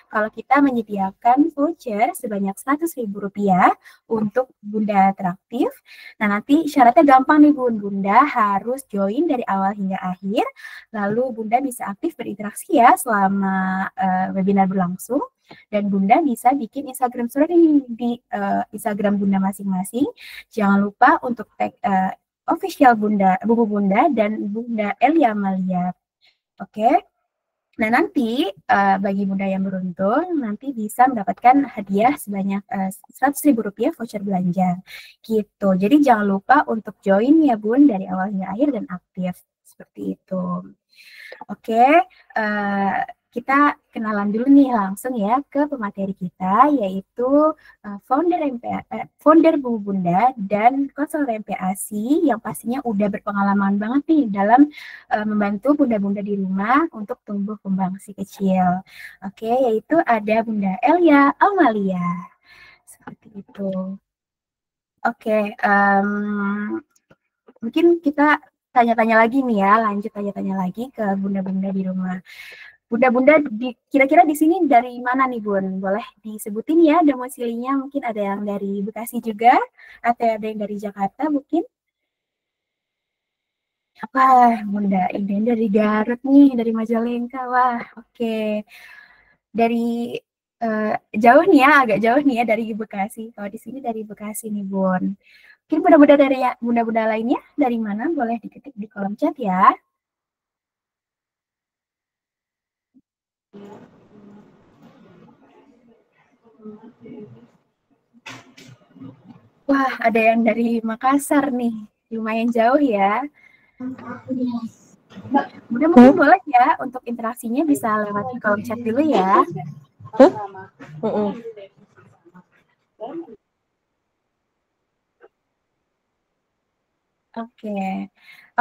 kalau kita menyediakan voucher sebanyak Rp100.000 untuk Bunda Traktif. Nah, nanti syaratnya gampang nih Bun. Bunda harus join dari awal hingga akhir, lalu Bunda bisa aktif berinteraksi ya selama webinar berlangsung. Dan Bunda bisa bikin Instagram story di Instagram Bunda masing-masing. Jangan lupa untuk tag official Bunda, Bubu Bunda dan Bunda Elia Amalia. Oke. Nah, nanti bagi Bunda yang beruntung, nanti bisa mendapatkan hadiah sebanyak Rp100.000 voucher belanja. Gitu. Jadi jangan lupa untuk join ya Bun dari awal hingga akhir dan aktif. Seperti itu. Oke, kita kenalan dulu nih langsung ya ke pemateri kita, yaitu founder Bubu Bunda dan konselor MPASI yang pastinya udah berpengalaman banget nih dalam membantu bunda-bunda di rumah untuk tumbuh kembang si kecil. Oke, yaitu ada Bunda Elia Amalia. Seperti itu. Oke, mungkin kita tanya-tanya lagi nih ya, lanjut tanya-tanya lagi ke bunda-bunda di rumah. Bunda-bunda kira-kira di sini dari mana nih Bun? Boleh disebutin ya domisilinya, mungkin ada yang dari Bekasi juga, atau ada yang dari Jakarta mungkin? Wah, Bunda, ini dari Garut nih, dari Majalengka. Wah, oke. Dari jauh nih ya, agak jauh nih ya dari Bekasi. Kalau di sini dari Bekasi nih Bun. Mungkin bunda-bunda dari bunda-bunda lainnya dari mana? Boleh diketik di kolom chat ya. Wah, ada yang dari Makassar nih. Lumayan jauh ya. Bunda mungkin boleh ya untuk interaksinya bisa lewat di kolom chat dulu ya.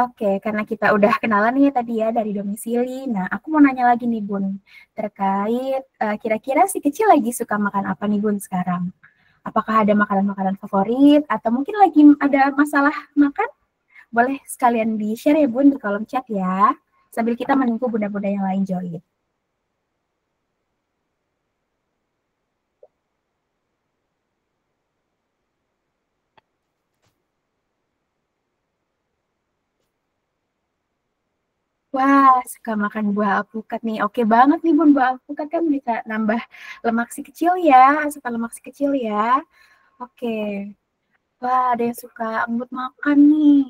Oke, karena kita udah kenalan nih tadi ya dari domisili. Nah, aku mau nanya lagi nih Bun, terkait kira-kira si kecil lagi suka makan apa nih Bun sekarang? Apakah ada makanan-makanan favorit atau mungkin lagi ada masalah makan? Boleh sekalian di-share ya Bun di kolom chat ya, sambil kita menunggu bunda-bunda yang lain join. Wah, suka makan buah alpukat nih. Oke banget nih Bun, buah alpukat kan bisa nambah lemak si kecil ya, asupan lemak si kecil ya. Oke. Wah, ada yang suka ngebut makan nih.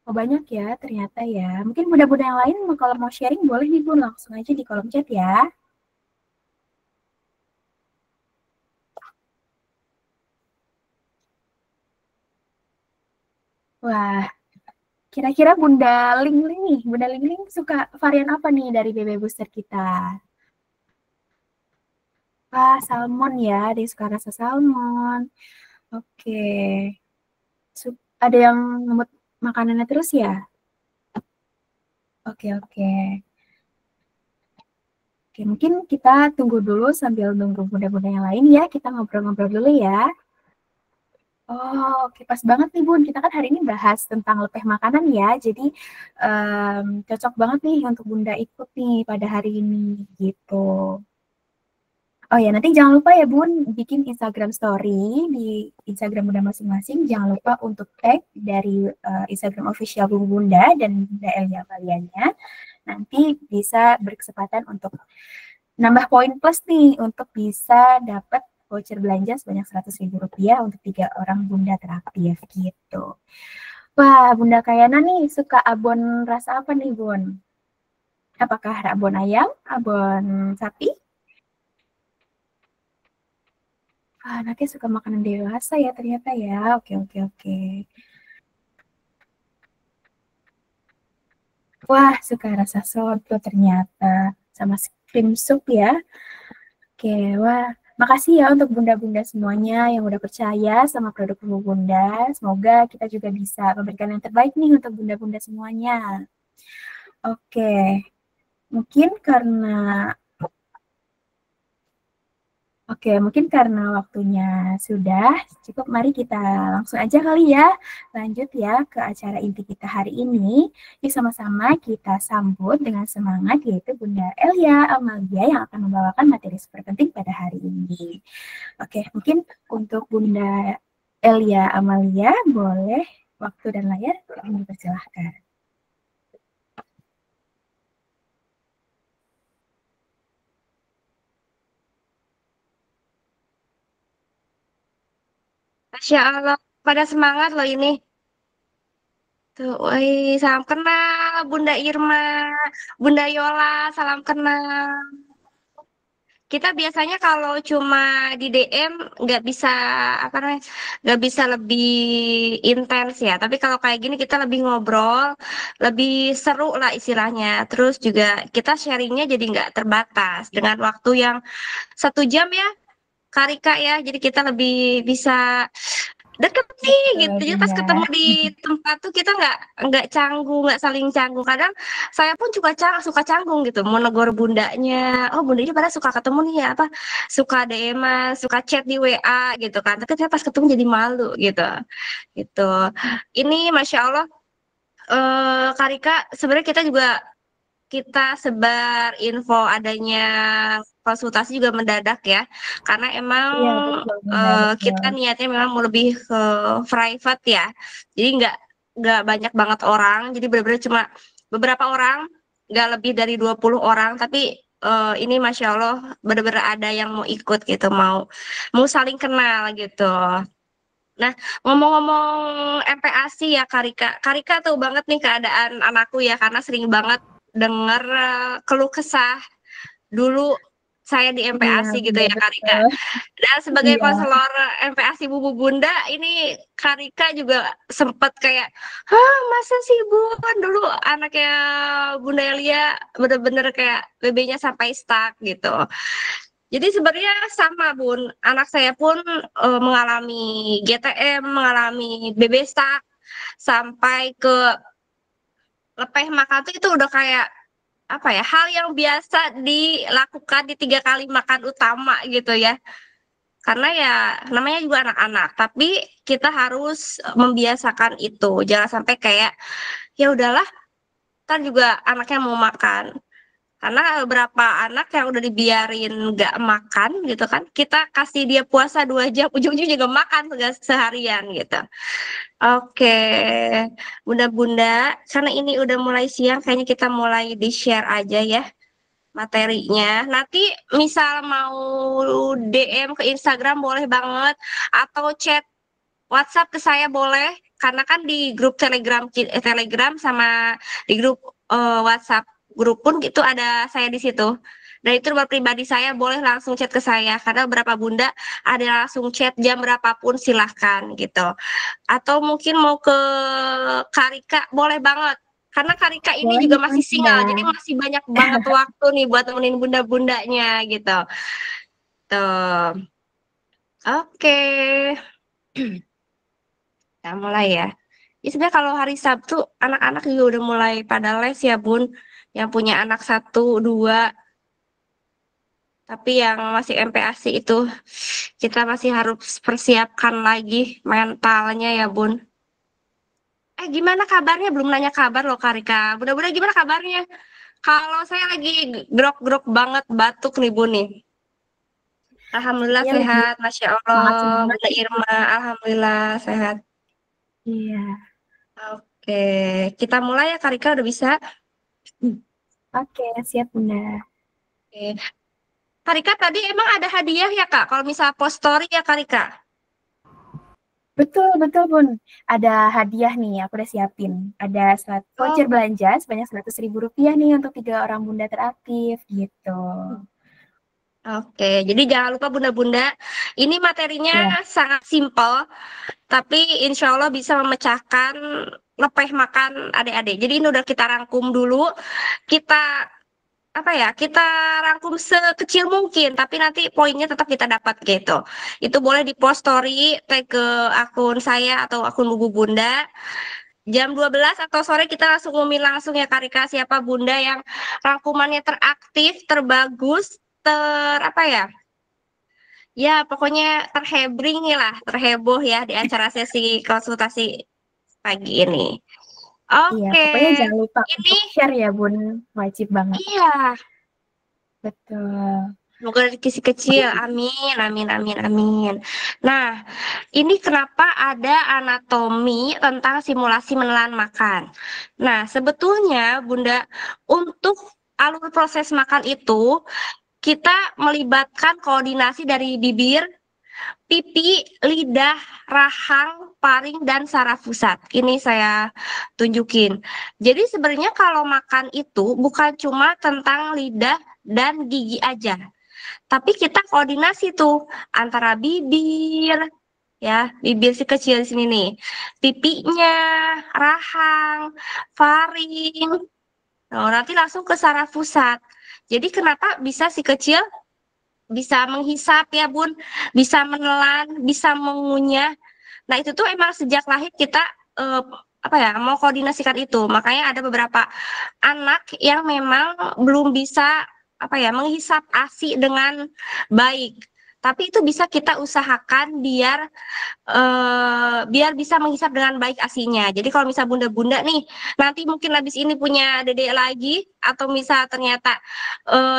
Oh, banyak ya ternyata ya. Mungkin bunda-bunda yang lain kalau mau sharing boleh nih Bun, langsung aja di kolom chat ya. Wah, kira-kira Bunda Ling-Ling nih, Bunda Ling-Ling suka varian apa nih dari BB Booster kita? Wah, salmon ya, dia suka rasa salmon. Oke. Ada yang ngemut makanannya terus ya? Oke. Oke, mungkin kita tunggu dulu sambil nunggu bunda-bunda yang lain ya. Kita ngobrol-ngobrol dulu ya. Oh, oke, pas banget nih Bun. Kita kan hari ini bahas tentang lepeh makanan ya. Jadi cocok banget nih untuk Bunda ikut nih pada hari ini gitu. Oh ya, nanti jangan lupa ya Bun, bikin Instagram story di Instagram Bunda masing-masing. Jangan lupa untuk tag dari Instagram official Bunda dan Bunda Elia kaliannya. Nanti bisa berkesempatan untuk nambah poin plus nih untuk bisa dapat voucher belanja sebanyak Rp100.000 untuk 3 orang Bunda teraktif gitu. Wah, Bunda Kayana nih suka abon rasa apa nih Bun? Apakah abon ayam, abon sapi? Anaknya suka makanan dewasa ya ternyata ya. Oke. Wah, suka rasa soto ternyata. Sama cream soup ya. Oke, wah. Makasih ya untuk bunda-bunda semuanya yang udah percaya sama produk Bubu Bunda. Semoga kita juga bisa memberikan yang terbaik nih untuk bunda-bunda semuanya. Oke, mungkin karena Oke, mungkin karena waktunya sudah cukup, mari kita langsung aja kali ya. Lanjut ya ke acara inti kita hari ini. Yuk sama-sama kita sambut dengan semangat, yaitu Bunda Elia Amalia yang akan membawakan materi super penting pada hari ini. Oke, mungkin untuk Bunda Elia Amalia, boleh waktu dan layar kami persilahkan. Masya Allah, pada semangat loh ini. Tuh, woi, salam kenal Bunda Irma, Bunda Yola, salam kenal. Kita biasanya kalau cuma di DM nggak bisa apa namanya, nggak bisa lebih intens ya. Tapi kalau kayak gini kita lebih ngobrol, lebih seru lah istilahnya. Terus juga kita sharingnya jadi nggak terbatas dengan waktu yang 1 jam ya, Karika ya. Jadi kita lebih bisa deket nih Betul, gitu. Jadi pas Bunda. ketemu di tempat tuh kita nggak canggung, nggak saling canggung. Kadang saya pun juga suka canggung gitu, mau negor bundanya. Oh, bundanya pada suka ketemu nih ya, apa suka DM, suka chat di WA gitu kan. Tapi saya pas ketemu jadi malu gitu. Gitu. Ini Masya Allah, Karika, sebenarnya kita sebar info adanya konsultasi juga mendadak ya, karena emang Iya, betul, Bunda, betul. kita niatnya memang mau lebih ke private ya, jadi nggak banyak banget orang, jadi benar-benar cuma beberapa orang, nggak lebih dari 20 orang, tapi ini Masya Allah benar-benar ada yang mau ikut gitu, mau saling kenal gitu. Nah, ngomong-ngomong MPASI ya Karika. Karika tahu banget nih keadaan anakku ya, karena sering banget denger keluh kesah dulu saya di Iya, MPASI gitu Bunda, ya Karika. betul. Dan sebagai Iya, konselor MPASI Bubu Bunda, ini Karika juga sempet kayak, hah masa sih Bun, dulu anaknya Bunda Elia bener-bener kayak BB-nya sampai stuck gitu. Jadi sebenarnya sama Bun, anak saya pun mengalami GTM, mengalami BB stuck, sampai ke lepeh makan tuh itu udah kayak apa ya, hal yang biasa dilakukan di 3 kali makan utama gitu ya. Karena ya namanya juga anak-anak, tapi kita harus membiasakan itu. Jangan sampai kayak ya udahlah, kan juga anaknya mau makan. Karena beberapa anak yang udah dibiarin nggak makan gitu kan, kita kasih dia puasa 2 jam, ujung-ujung juga makan seharian gitu. Oke, bunda-bunda, karena ini udah mulai siang, kayaknya kita mulai di-share aja ya materinya. Nanti misal mau DM ke Instagram boleh banget, atau chat WhatsApp ke saya boleh, karena kan di grup Telegram sama di grup WhatsApp grup pun itu ada saya di situ. Dan itu nomor pribadi saya, boleh langsung chat ke saya, karena beberapa bunda ada langsung chat jam berapapun silahkan gitu. Atau mungkin mau ke Karika boleh banget. Karena Karika ini boleh juga nih, masih Bunda. single, jadi masih banyak banget waktu nih buat nemenin bunda-bundanya gitu. Tuh. Oke. Kita mulai ya. Ya sebenarnya kalau hari Sabtu anak-anak juga udah mulai pada les ya Bun. Yang punya anak 1, 2, tapi yang masih MPASI itu kita masih harus persiapkan lagi mentalnya ya Bun. Gimana kabarnya? Belum nanya kabar loh Karika. Mudah-mudahan gimana kabarnya? Kalau saya lagi grok-grok banget batuk nih Bun nih. Alhamdulillah Sepertinya lagi sehat, Masya Allah. semangat-semangat. Bunda Irma, Alhamdulillah sehat. Iya. Oke, kita mulai ya Karika, udah bisa? Oke, siap, Bunda. Oke. Karika tadi emang ada hadiah ya Kak? Kalau misal post story ya Karika? Betul, betul, Bun. Ada hadiah nih, aku udah siapin. Ada voucher Oh, belanja sebanyak 100.000 rupiah nih untuk 3 orang bunda teraktif, gitu. oke. Jadi jangan lupa bunda-bunda, ini materinya Ya, sangat simpel, tapi insya Allah bisa memecahkan lepeh makan adik-adik. Jadi ini udah kita rangkum dulu, kita apa ya, kita rangkum sekecil mungkin, tapi nanti poinnya tetap kita dapat gitu. Itu boleh di post story, tag ke akun saya atau akun Bubu Bunda. Jam 12 atau sore kita langsung ngumumin langsung ya Karika, siapa bunda yang rangkumannya teraktif, terbagus, apa ya, Ya, pokoknya terheboh ya di acara sesi konsultasi pagi ini. Iya, Oke, pokoknya jangan lupa ini untuk share ya Bun, wajib banget. iya. Betul. Semoga kisi kecil, amin, amin, amin, amin. Nah, ini kenapa ada anatomi tentang simulasi menelan makan. Nah, sebetulnya Bunda, untuk alur proses makan itu, kita melibatkan koordinasi dari bibir, pipi, lidah, rahang, paring, dan saraf pusat. Ini saya tunjukin. Jadi sebenarnya kalau makan itu bukan cuma tentang lidah dan gigi aja, tapi kita koordinasi tuh antara bibir, ya, bibir si kecil di sini nih, pipinya, rahang, faring, nah, nanti langsung ke saraf pusat. Jadi kenapa bisa si kecil bisa menghisap ya Bun, bisa menelan, bisa mengunyah. Nah itu tuh emang sejak lahir kita eh, apa ya mau koordinasikan itu. Makanya ada beberapa anak yang memang belum bisa apa ya menghisap ASI dengan baik. Tapi itu bisa kita usahakan biar bisa menghisap dengan baik ASINya. Jadi kalau misal bunda-bunda nih nanti mungkin habis ini punya dedek lagi atau misal ternyata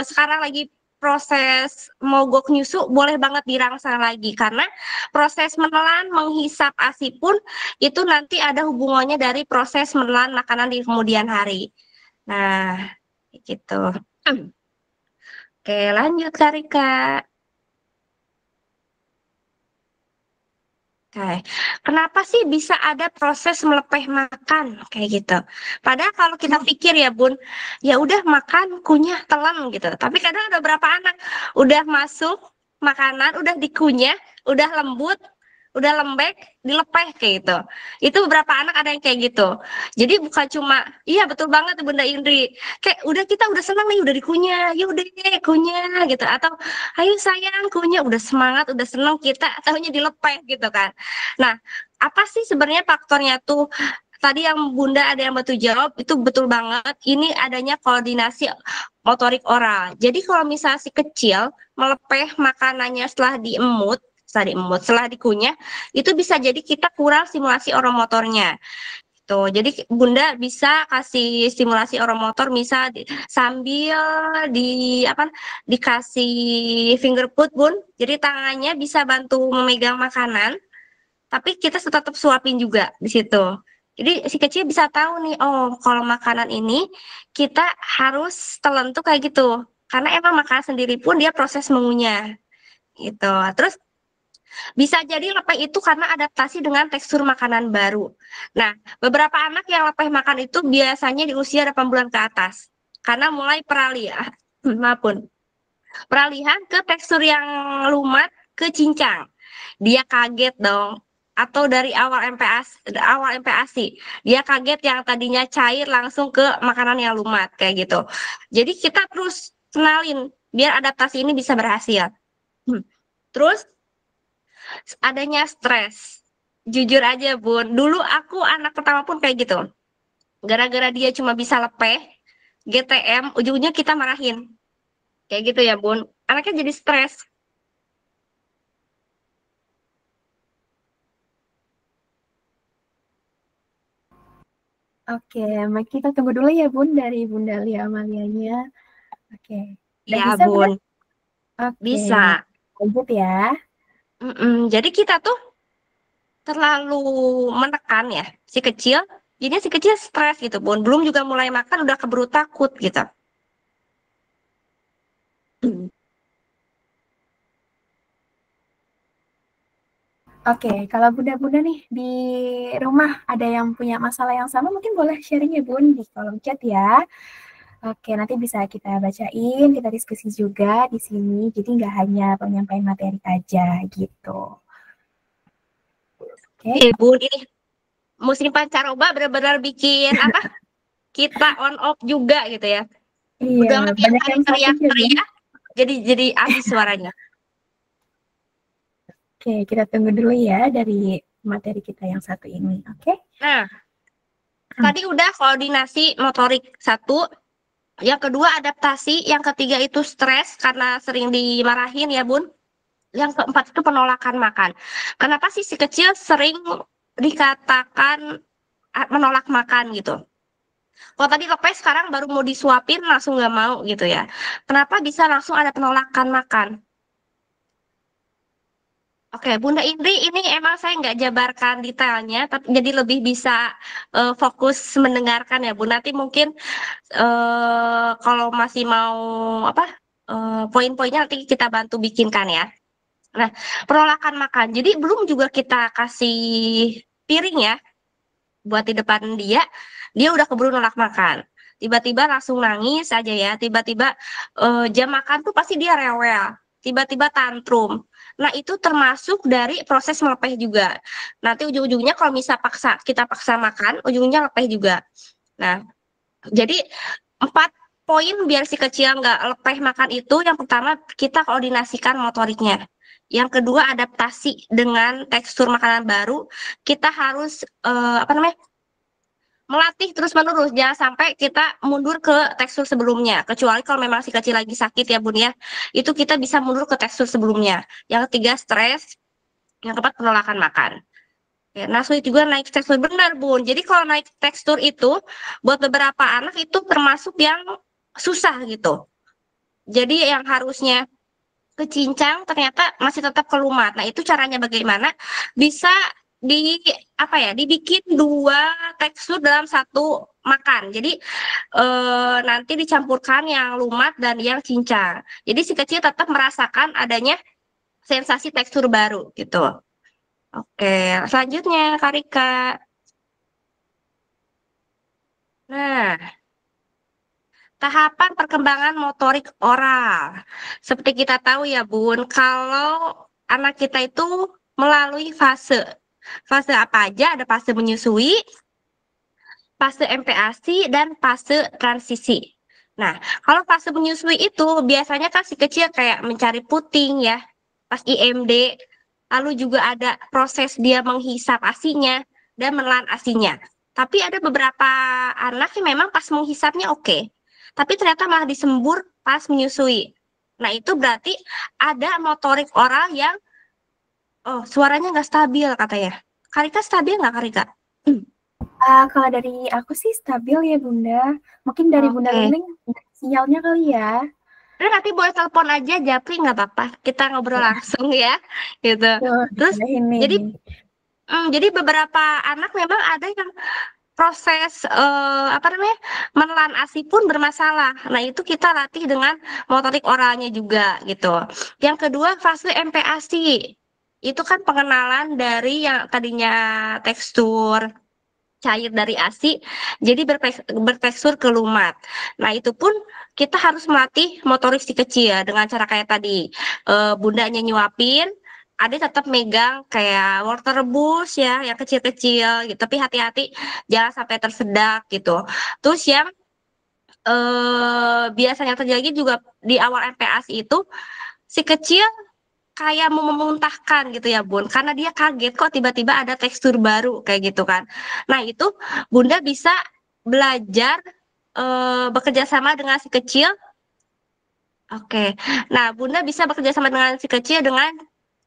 sekarang lagi proses mogok nyusu boleh banget dirangsang lagi karena proses menelan menghisap ASI pun itu nanti ada hubungannya dari proses menelan makanan di kemudian hari. Nah, gitu. Oke, lanjut Karika. Oke, kenapa sih bisa ada proses melepeh makan kayak gitu? Padahal kalau kita pikir ya Bun, ya udah makan kunyah telan gitu. Tapi kadang ada beberapa anak udah masuk makanan, udah dikunyah, udah lembut, udah lembek, dilepeh kayak gitu. Itu beberapa anak ada yang kayak gitu. Jadi bukan cuma, iya betul banget Bunda Indri. Kayak udah kita udah senang nih, udah dikunyah, ya udah deh kunyah gitu. Atau ayo sayang kunyah, udah semangat, udah senang kita, tahunya dilepeh gitu kan. Nah, apa sih sebenarnya faktornya tuh? Tadi yang Bunda ada yang bantu jawab itu betul banget. Ini adanya koordinasi motorik oral. Jadi kalau misalnya si kecil melepeh makanannya setelah dikunyah, itu bisa jadi kita kurang stimulasi oromotornya. Tuh, jadi Bunda bisa kasih stimulasi oromotor misal sambil di apa dikasih finger food Bun. Jadi tangannya bisa bantu memegang makanan tapi kita tetap suapin juga di situ. Jadi si kecil bisa tahu nih, oh kalau makanan ini kita harus telan tuh kayak gitu. Karena emang makanan sendiri pun dia proses mengunyah gitu. Terus bisa jadi lepeh itu karena adaptasi dengan tekstur makanan baru. Nah, beberapa anak yang lepeh makan itu biasanya di usia 8 bulan ke atas. Karena mulai peralihan, maupun peralihan ke tekstur yang lumat ke cincang. Dia kaget dong. Atau dari awal MPASI, dia kaget yang tadinya cair langsung ke makanan yang lumat kayak gitu. Jadi kita terus kenalin biar adaptasi ini bisa berhasil. Terus adanya stres. Jujur aja Bun, dulu aku anak pertama pun kayak gitu. Gara-gara dia cuma bisa lepeh, GTM, ujung-ujungnya kita marahin. Kayak gitu ya Bun. Anaknya jadi stres. Oke, mari kita tunggu dulu ya Bun dari Bunda Lia Amalianya. Oke, udah Iya bisa Bunda? Bun, Oke, bisa. lanjut ya. Jadi kita tuh terlalu menekan ya si kecil. Jadi si kecil stres gitu Bun. Belum juga mulai makan udah keburu takut gitu. Oke, kalau Bunda-Bunda nih di rumah ada yang punya masalah yang sama, mungkin boleh sharing ya Bun di kolom chat ya. Oke, nanti bisa kita bacain, kita diskusi juga di sini. Jadi nggak hanya penyampaian materi aja gitu. Oke. Bun, ini musim pancaroba benar-benar bikin apa? Kita on off juga gitu ya. Iya, Udah mah tiap banyak hari yang fokus ya Bun. teriak-teriak, jadi habis suaranya. Oke, kita tunggu dulu ya dari materi kita yang satu ini. Oke. Nah, tadi udah koordinasi motorik satu, yang kedua adaptasi, yang ketiga itu stres karena sering dimarahin ya Bun. yang keempat itu penolakan makan. Kenapa sih si kecil sering dikatakan menolak makan gitu? Kalau tadi lepes sekarang baru mau disuapin langsung nggak mau gitu ya. Kenapa bisa langsung ada penolakan makan? Oke, Bunda Indri, ini emang saya nggak jabarkan detailnya, tapi jadi lebih bisa fokus mendengarkan ya, Bu. Nanti mungkin kalau masih mau apa poin-poinnya nanti kita bantu bikinkan ya. Nah, penolakan makan. Jadi belum juga kita kasih piring ya, buat di depan dia, dia udah keburu nolak makan. Tiba-tiba langsung nangis aja ya, tiba-tiba jam makan tuh pasti dia rewel, tiba-tiba tantrum. Nah, itu termasuk dari proses melepeh juga. Nanti ujung-ujungnya kalau misal kita paksa makan, ujungnya lepeh juga. Nah, jadi 4 poin biar si kecil nggak lepeh makan itu, yang pertama kita koordinasikan motoriknya. Yang kedua adaptasi dengan tekstur makanan baru. Kita harus melatih terus-menerus, jangan sampai kita mundur ke tekstur sebelumnya. Kecuali kalau memang si kecil lagi sakit ya Bun ya, itu kita bisa mundur ke tekstur sebelumnya. Yang ketiga stres, yang keempat penolakan makan. Ya, nah sulit juga naik tekstur benar Bun. Jadi kalau naik tekstur itu buat beberapa anak itu termasuk yang susah gitu. Jadi yang harusnya kecincang ternyata masih tetap kelumat. Nah, itu caranya bagaimana? Bisa di apa ya? Dibikin dua tekstur dalam satu makan. Jadi nanti dicampurkan yang lumat dan yang cincang. Jadi si kecil tetap merasakan adanya sensasi tekstur baru gitu. Oke, selanjutnya Karika. Nah, tahapan perkembangan motorik oral. Seperti kita tahu ya, Bun, kalau anak kita itu melalui fase. Fase apa aja? Ada fase menyusui, fase MPASI, dan fase transisi. Nah, kalau fase menyusui itu biasanya kan si kecil kayak mencari puting ya, pas IMD, lalu juga ada proses dia menghisap ASINya dan menelan ASINya. Tapi ada beberapa anak yang memang pas menghisapnya oke, tapi ternyata malah disembur pas menyusui. Nah, itu berarti ada motorik oral yang suaranya nggak stabil katanya. Karika stabil nggak Karika? Kalau dari aku sih stabil ya Bunda. Mungkin dari Bunda Oke. Liling sinyalnya kali ya. Udah nanti boleh telepon aja, Japri nggak apa-apa. Kita ngobrol langsung ya, gitu. Tuh, Terus ini. jadi beberapa anak memang ada yang proses apa namanya menelan ASI pun bermasalah. Nah itu kita latih dengan motorik oralnya juga gitu. Yang kedua fase MPASI itu kan pengenalan dari yang tadinya tekstur cair dari ASI jadi bertekstur kelumat. Nah itu pun kita harus melatih motorik si kecil dengan cara kayak tadi bundanya nyuapin, adik tetap megang kayak wortel rebus ya, yang kecil-kecil gitu. Tapi hati-hati jangan sampai tersedak gitu. Terus yang biasanya terjadi juga di awal MPASI itu si kecil kayak mau memuntahkan gitu ya Bun, karena dia kaget kok tiba-tiba ada tekstur baru kayak gitu kan. Nah itu Bunda bisa belajar bekerja sama dengan si kecil. Oke, nah Bunda bisa bekerja sama dengan si kecil dengan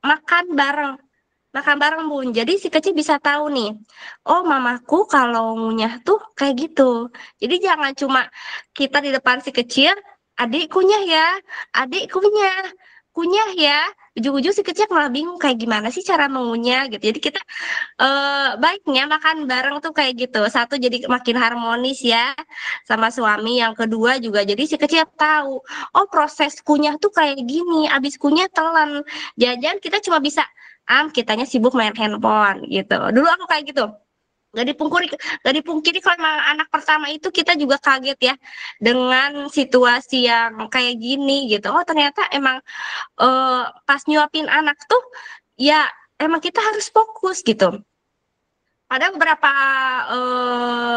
makan bareng. Makan bareng Bun. Jadi si kecil bisa tahu nih, oh mamaku kalau ngunyah tuh kayak gitu. Jadi jangan cuma kita di depan si kecil, adik kunyah ya, adik kunyah, kunyah ya. Ujung-ujung si kecil malah bingung kayak gimana sih cara mengunyah gitu. Jadi kita baiknya makan bareng tuh kayak gitu. Satu jadi makin harmonis ya sama suami. Yang kedua juga jadi si kecil tahu, oh proses kunyah tuh kayak gini. Abis kunyah telan. Jangan-jangan kita cuma bisa kitanya sibuk main handphone gitu. Dulu aku kayak gitu. Gak dipungkiri kalau emang anak pertama itu kita juga kaget ya dengan situasi yang kayak gini gitu. Oh ternyata emang pas nyuapin anak tuh ya emang kita harus fokus gitu. Ada beberapa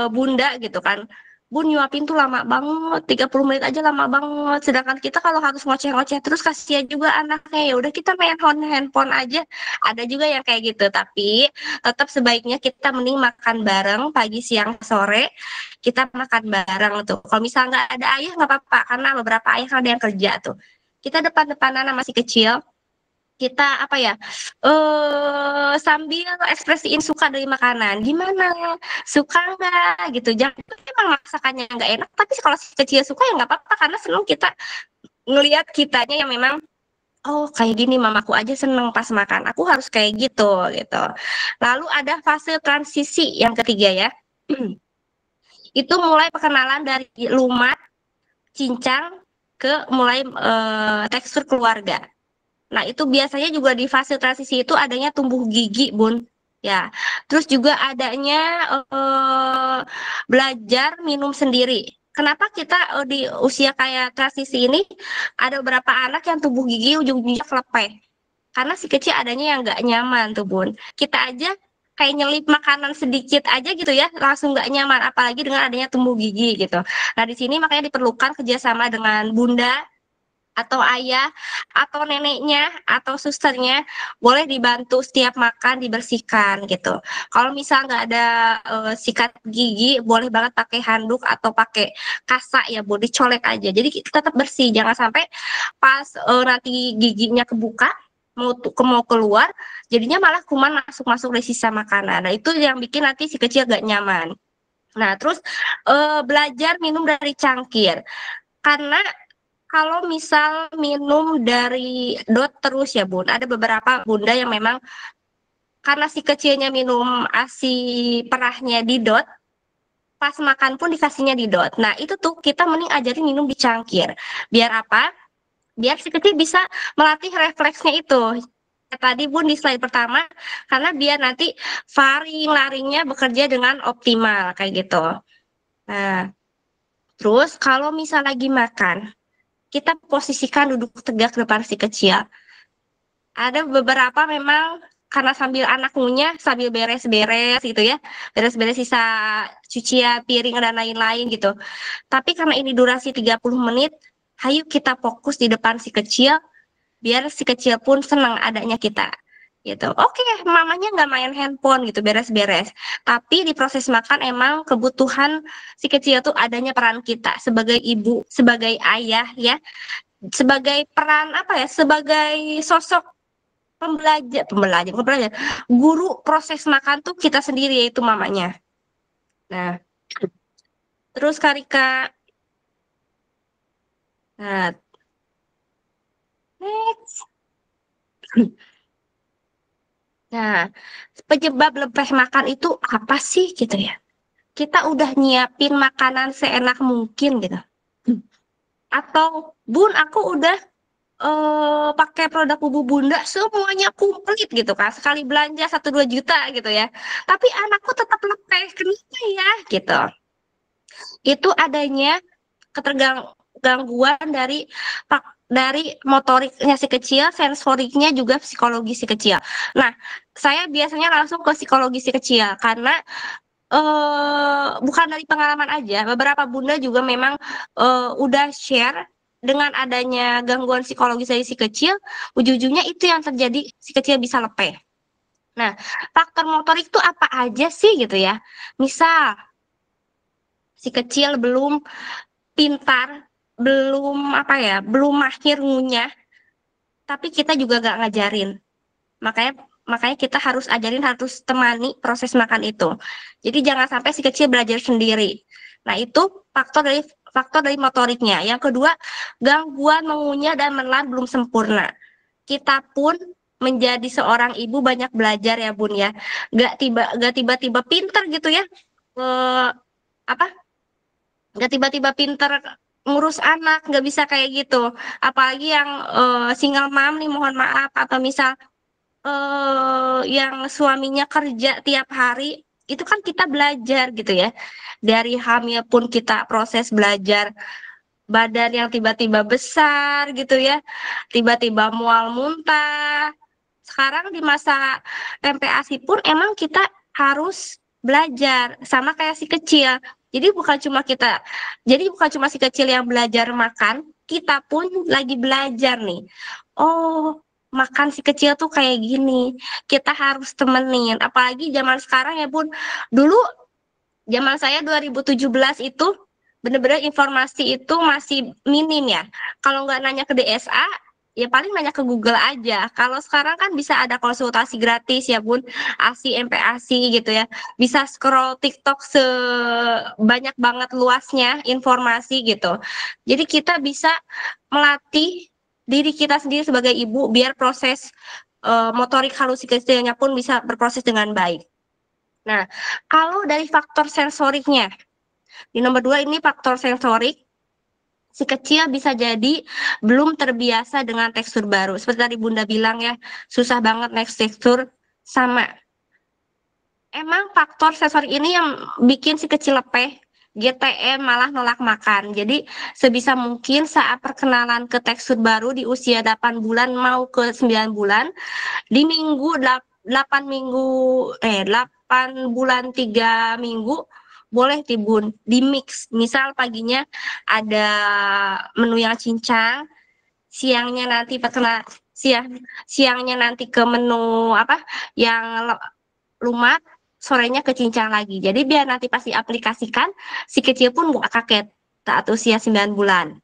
bunda gitu kan, Bun nyuapin tuh lama banget, 30 menit aja lama banget. Sedangkan kita kalau harus ngoceh-ngoceh terus kasihan juga anaknya. Ya udah kita main handphone aja. Ada juga yang kayak gitu, tapi tetap sebaiknya kita mending makan bareng pagi, siang, sore. Kita makan bareng tuh. Kalau misal nggak ada ayah nggak apa-apa, karena beberapa ayah kan ada yang kerja tuh. Kita depan-depanan sama si kecil, kita apa ya, sambil ekspresiin suka dari makanan, "Gimana, suka nggak?" Gitu. Jangan emang masakannya nggak enak, tapi kalau si kecil suka ya nggak apa-apa, karena seneng kita ngelihat kitanya yang memang, "Oh kayak gini mamaku aja seneng pas makan, aku harus kayak gitu," gitu. Lalu ada fase transisi yang ketiga ya, itu mulai perkenalan dari lumat, cincang, ke mulai, tekstur keluarga. Nah, itu biasanya juga di fase transisi itu adanya tumbuh gigi, Bun. Ya, terus juga adanya belajar minum sendiri. Kenapa kita di usia kayak transisi ini ada beberapa anak yang tumbuh gigi ujung-ujungnya kelepeh? Karena si kecil adanya yang nggak nyaman tuh, Bun. Kita aja kayak nyelip makanan sedikit aja gitu ya, langsung nggak nyaman, apalagi dengan adanya tumbuh gigi gitu. Nah, di sini makanya diperlukan kerjasama dengan bunda atau ayah, atau neneknya, atau susternya, boleh dibantu setiap makan dibersihkan gitu. Kalau misal nggak ada sikat gigi, boleh banget pakai handuk atau pakai kasa ya, Bu, dicolek aja. Jadi tetap bersih, jangan sampai pas nanti giginya kebuka, mau keluar, jadinya malah kuman masuk-masuk dari sisa makanan. Nah, itu yang bikin nanti si kecil gak nyaman. Nah, terus belajar minum dari cangkir. Karena kalau misal minum dari dot terus ya Bun, ada beberapa bunda yang memang karena si kecilnya minum ASI perahnya di dot, pas makan pun dikasihnya di dot. Nah itu tuh kita mending ajarin minum di cangkir. Biar apa? Biar si kecil bisa melatih refleksnya itu. Tadi Bun di slide pertama, karena biar nanti faring, laringnya bekerja dengan optimal kayak gitu. Nah, terus kalau misal lagi makan, kita posisikan duduk tegak depan si kecil. Ada beberapa memang karena sambil anak ngunyah, sambil beres-beres gitu ya, beres-beres sisa cucian piring dan lain-lain gitu. Tapi karena ini durasi 30 menit, hayu kita fokus di depan si kecil, biar si kecil pun senang adanya kita. Gitu. Oke, mamanya nggak main handphone gitu, beres-beres. Tapi di proses makan emang kebutuhan si kecil tuh adanya peran kita sebagai ibu, sebagai ayah ya, sebagai peran apa ya, sebagai sosok pembelajar, guru proses makan tuh kita sendiri yaitu mamanya. Nah, terus Karika, nah, next. Nah, penyebab lepeh makan itu apa sih gitu ya? Kita udah nyiapin makanan seenak mungkin gitu. Atau, Bun, aku udah pakai produk bumbu bunda semuanya komplit gitu kan, sekali belanja 1-2 juta gitu ya, tapi anakku tetap lepeh, kenapa ya gitu. Itu adanya ketergangguan dari motoriknya si kecil, sensoriknya juga psikologi si kecil. Nah, saya biasanya langsung ke psikologi si kecil karena bukan dari pengalaman aja, beberapa bunda juga memang udah share dengan adanya gangguan psikologis dari si kecil, ujung-ujungnya itu yang terjadi, si kecil bisa lepeh. Nah, faktor motorik itu apa aja sih gitu ya? Misal si kecil belum pintar, belum apa ya, belum mahir ngunyah, tapi kita juga gak ngajarin. Makanya makanya kita harus ajarin, harus temani proses makan itu. Jadi jangan sampai si kecil belajar sendiri. Nah, itu faktor dari motoriknya. Yang kedua, gangguan mengunyah dan menelan belum sempurna. Kita pun menjadi seorang ibu banyak belajar ya Bun ya. Gak tiba-tiba pinter gitu ya. Apa nggak tiba-tiba pinter ngurus anak, nggak bisa kayak gitu. Apalagi yang single mom nih, mohon maaf, atau misal yang suaminya kerja tiap hari, itu kan kita belajar gitu ya. Dari hamil pun kita proses belajar, badan yang tiba-tiba besar gitu ya, tiba-tiba mual muntah. Sekarang di masa MPASI pun emang kita harus belajar sama kayak si kecil. Jadi bukan cuma kita, jadi bukan cuma si kecil yang belajar makan, kita pun lagi belajar nih. Oh, makan si kecil tuh kayak gini. Kita harus temenin. Apalagi zaman sekarang ya Bun. Dulu zaman saya 2017 itu bener-bener informasi itu masih minim ya. Kalau nggak nanya ke DSA, ya paling nanya ke Google aja. Kalau sekarang kan bisa ada konsultasi gratis ya Bun, ASI, MPASI gitu ya. Bisa scroll TikTok sebanyak banget luasnya informasi gitu. Jadi kita bisa melatih diri kita sendiri sebagai ibu biar proses motorik halus si kecilnya pun bisa berproses dengan baik. Nah, kalau dari faktor sensoriknya, di nomor 2 ini faktor sensorik, si kecil bisa jadi belum terbiasa dengan tekstur baru. Seperti tadi Bunda bilang ya, susah banget next tekstur sama. Emang faktor sensor ini yang bikin si kecil lepeh, GTM malah nolak makan. Jadi sebisa mungkin saat perkenalan ke tekstur baru di usia 8 bulan mau ke 9 bulan, di minggu 8 minggu 8 bulan 3 minggu boleh Bun di mix. Misal paginya ada menu yang cincang, siangnya nanti siangnya nanti ke menu apa yang lumat, sorenya ke cincang lagi. Jadi biar nanti pasti aplikasikan si kecil pun nggak kaget saat usia 9 bulan.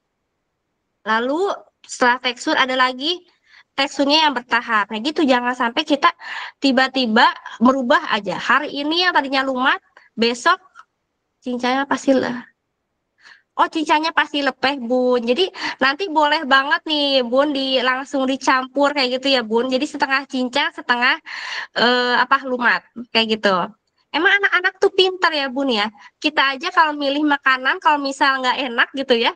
Lalu setelah tekstur ada lagi teksturnya yang bertahap. Nah gitu, jangan sampai kita tiba-tiba merubah aja. Hari ini yang tadinya lumat, besok cincangnya pasti cincangnya pasti lepeh Bun. Jadi nanti boleh banget nih Bun langsung dicampur kayak gitu ya Bun. Jadi setengah cincang, setengah lumat kayak gitu. Emang anak-anak tuh pintar ya Bun ya. Kita aja kalau milih makanan kalau misal nggak enak gitu ya,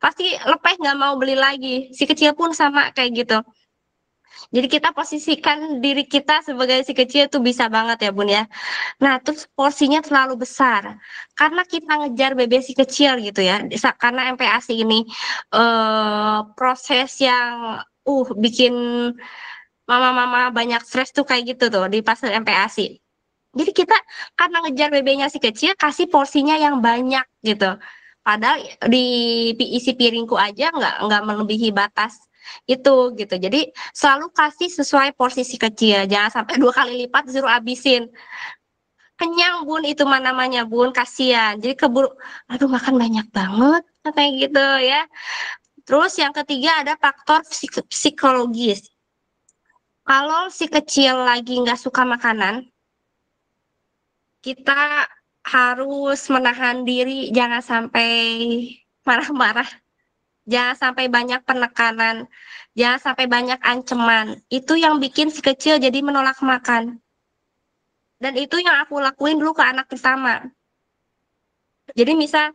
pasti lepeh nggak mau beli lagi. Si kecil pun sama kayak gitu. Jadi kita posisikan diri kita sebagai si kecil tuh bisa banget ya Bun ya. Nah terus porsinya terlalu besar. Karena kita ngejar bebek si kecil gitu ya. Karena MPASI ini proses yang bikin mama-mama banyak stres tuh kayak gitu tuh di fase MPASI. Jadi kita karena ngejar bebeknya si kecil kasih porsinya yang banyak gitu. Padahal di isi piringku aja nggak melebihi batas itu gitu. Jadi selalu kasih sesuai porsi si kecil. Jangan sampai 2 kali lipat disuruh habisin. Kenyang Bun itu namanya Bun, kasihan. Jadi keburu, aduh makan banyak banget kayak gitu ya. Terus yang ketiga ada faktor psikologis. Kalau si kecil lagi nggak suka makanan, kita harus menahan diri, jangan sampai marah-marah, jangan sampai banyak penekanan, jangan sampai banyak ancaman. Itu yang bikin si kecil jadi menolak makan. Dan itu yang aku lakuin dulu ke anak pertama. Jadi misal,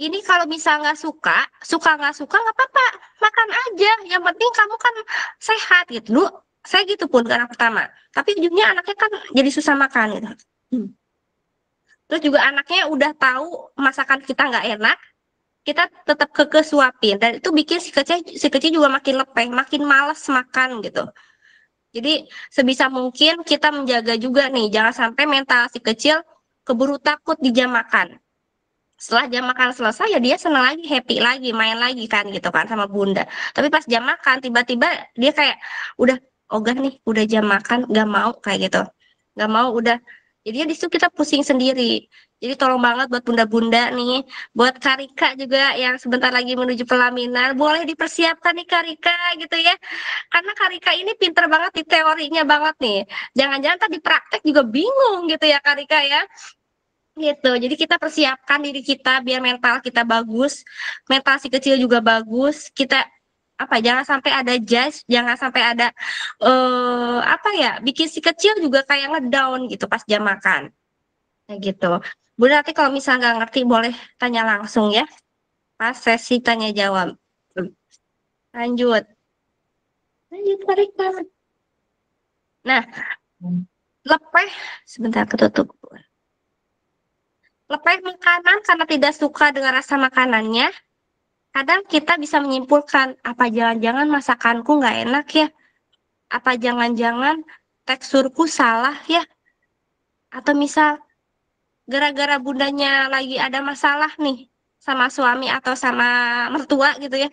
ini kalau misal nggak suka nggak suka nggak apa-apa, makan aja. Yang penting kamu kan sehat gitu. Dulu saya gitu pun ke anak pertama. Tapi ujungnya anaknya kan jadi susah makan gitu. Terus juga anaknya udah tahu masakan kita nggak enak, kita tetap suapin. Dan itu bikin si kecil juga makin lepeh, makin males makan gitu. Jadi sebisa mungkin kita menjaga juga nih, jangan sampai mental si kecil keburu takut di jam makan. Setelah jam makan selesai ya dia senang lagi, happy lagi, main lagi kan gitu kan sama bunda. Tapi pas jam makan tiba-tiba dia kayak udah ogah nih, udah jam makan, gak mau kayak gitu. Gak mau udah. Jadi di situ kita pusing sendiri. Jadi tolong banget buat bunda-bunda nih, buat Karika juga yang sebentar lagi menuju pelaminan, boleh dipersiapkan nih Karika gitu ya. Karena Karika ini pinter banget di teorinya banget nih. Jangan-jangan tadi praktek juga bingung gitu ya Karika ya. Gitu. Jadi kita persiapkan diri kita biar mental kita bagus, mental si kecil juga bagus. Kita jangan sampai ada judge, jangan sampai ada bikin si kecil juga kayak ngedown gitu pas jam makan. Kayak gitu. Bu nanti kalau misalnya nggak ngerti boleh tanya langsung ya. Pas sesi tanya jawab. Lanjut. Lanjut Karika. Nah, lepeh sebentar ketutup. Lepeh makanan karena tidak suka dengan rasa makanannya, kadang kita bisa menyimpulkan, apa jangan-jangan masakanku nggak enak ya? Apa jangan-jangan teksturku salah ya? Atau misal gara-gara bundanya lagi ada masalah nih sama suami atau sama mertua gitu ya.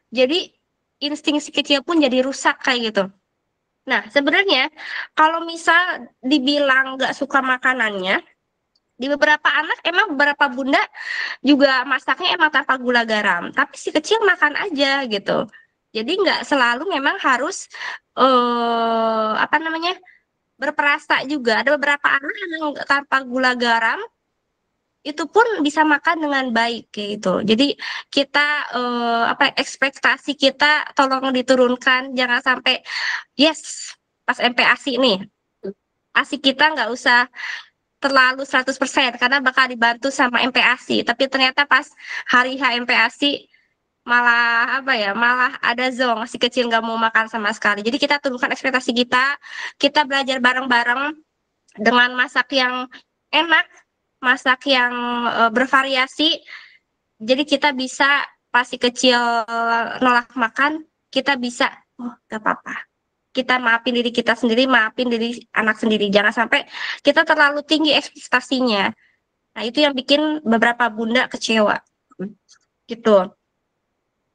Jadi insting si kecil pun jadi rusak kayak gitu. Nah sebenarnya kalau misal dibilang nggak suka makanannya, di beberapa anak emang beberapa bunda juga masaknya emang tanpa gula garam, tapi si kecil makan aja gitu. Jadi nggak selalu memang harus apa namanya berperasa juga. Ada beberapa anak yang tanpa gula garam itu pun bisa makan dengan baik kayak gitu. Jadi kita apa ekspektasi kita tolong diturunkan, jangan sampai yes pas MPASI nih. ASI kita nggak usah terlalu 100% karena bakal dibantu sama MPASI. Tapi ternyata pas hari H MPASI malah apa ya, malah ada zong si kecil nggak mau makan sama sekali. Jadi kita turunkan ekspektasi kita belajar bareng-bareng dengan masak yang enak, masak yang bervariasi. Jadi kita bisa pas si kecil nolak makan, kita bisa oh gak apa-apa. Kita maafin diri kita sendiri, maafin diri anak sendiri. Jangan sampai kita terlalu tinggi ekspektasinya. Nah, itu yang bikin beberapa bunda kecewa. Gitu.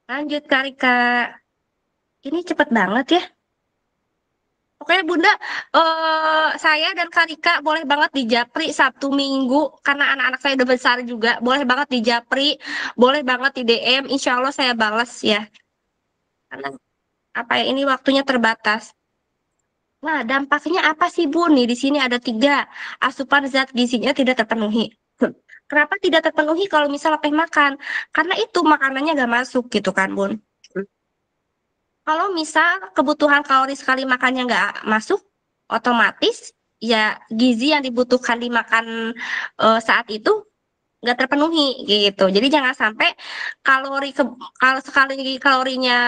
Lanjut, Kak Rika. Ini cepet banget ya. Pokoknya Bunda, saya dan Kak Rika boleh banget di Japri Sabtu Minggu, karena anak-anak saya udah besar juga. Boleh banget di Japri, boleh banget di DM, insya Allah saya balas ya. Karena apa ya, ini waktunya terbatas. Nah, dampaknya apa sih Bu? Nih, di sini ada 3. Asupan zat gizinya tidak terpenuhi. Kenapa tidak terpenuhi kalau misalnya teh makan? Karena itu makanannya gak masuk gitu kan, Bun. Kalau misal kebutuhan kalori sekali makannya nggak masuk, otomatis ya gizi yang dibutuhkan dimakan saat itu nggak terpenuhi gitu. Jadi jangan sampai kalau sekali kalorinya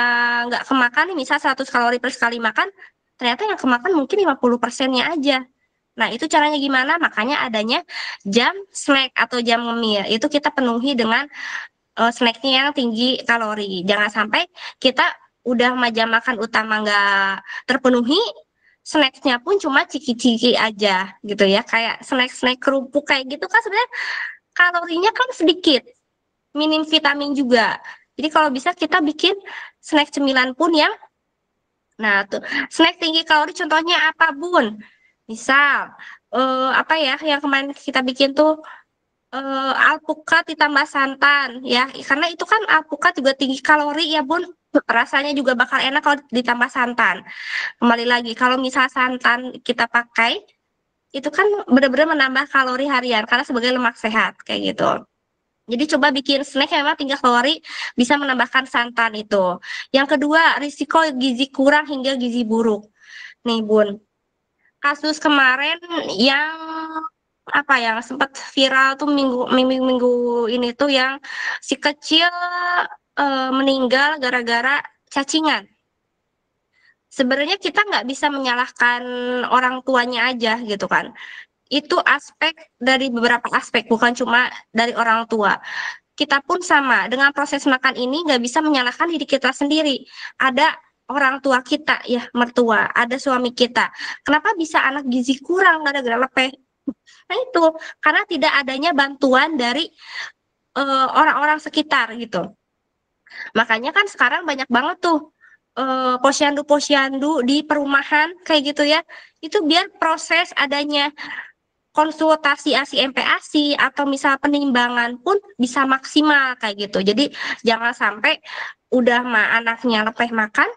nggak kemakan, nih, misal 100 kalori per sekali makan, ternyata yang kemakan mungkin 50%-nya aja. Nah, itu caranya gimana? Makanya adanya jam snack atau jam ngemil. Itu kita penuhi dengan snacknya yang tinggi kalori. Jangan sampai kita udah jam makan utama nggak terpenuhi, snacknya pun cuma ciki-ciki aja gitu ya. Kayak snack-snack kerupuk kayak gitu kan sebenarnya kalorinya kan sedikit, minim vitamin juga. Jadi kalau bisa kita bikin snack cemilan pun yang, nah tuh snack tinggi kalori contohnya apa Bun? Misal apa ya yang kemarin kita bikin tuh alpukat ditambah santan ya, karena itu kan alpukat juga tinggi kalori ya Bun, rasanya juga bakal enak kalau ditambah santan. Kembali lagi kalau misal santan kita pakai itu kan benar-benar menambah kalori harian karena sebagai lemak sehat kayak gitu. Jadi coba bikin snack yang memang tinggi kalori, bisa menambahkan santan itu. Yang kedua, risiko gizi kurang hingga gizi buruk. Nih Bun, kasus kemarin yang apa ya sempat viral tuh minggu ini tuh yang si kecil meninggal gara-gara cacingan. Sebenarnya kita nggak bisa menyalahkan orang tuanya aja gitu kan. Itu aspek dari beberapa aspek, bukan cuma dari orang tua. Kita pun sama dengan proses makan ini nggak bisa menyalahkan diri kita sendiri. Ada orang tua kita ya, mertua, ada suami kita. Kenapa bisa anak gizi kurang gara-gara lepeh? Nah itu karena tidak adanya bantuan dari orang-orang sekitar gitu. Makanya kan sekarang banyak banget tuh posyandu-posyandu di perumahan kayak gitu ya. Itu biar proses adanya konsultasi ASI MPASI atau misal penimbangan pun bisa maksimal kayak gitu. Jadi jangan sampai udah anaknya lepeh makan,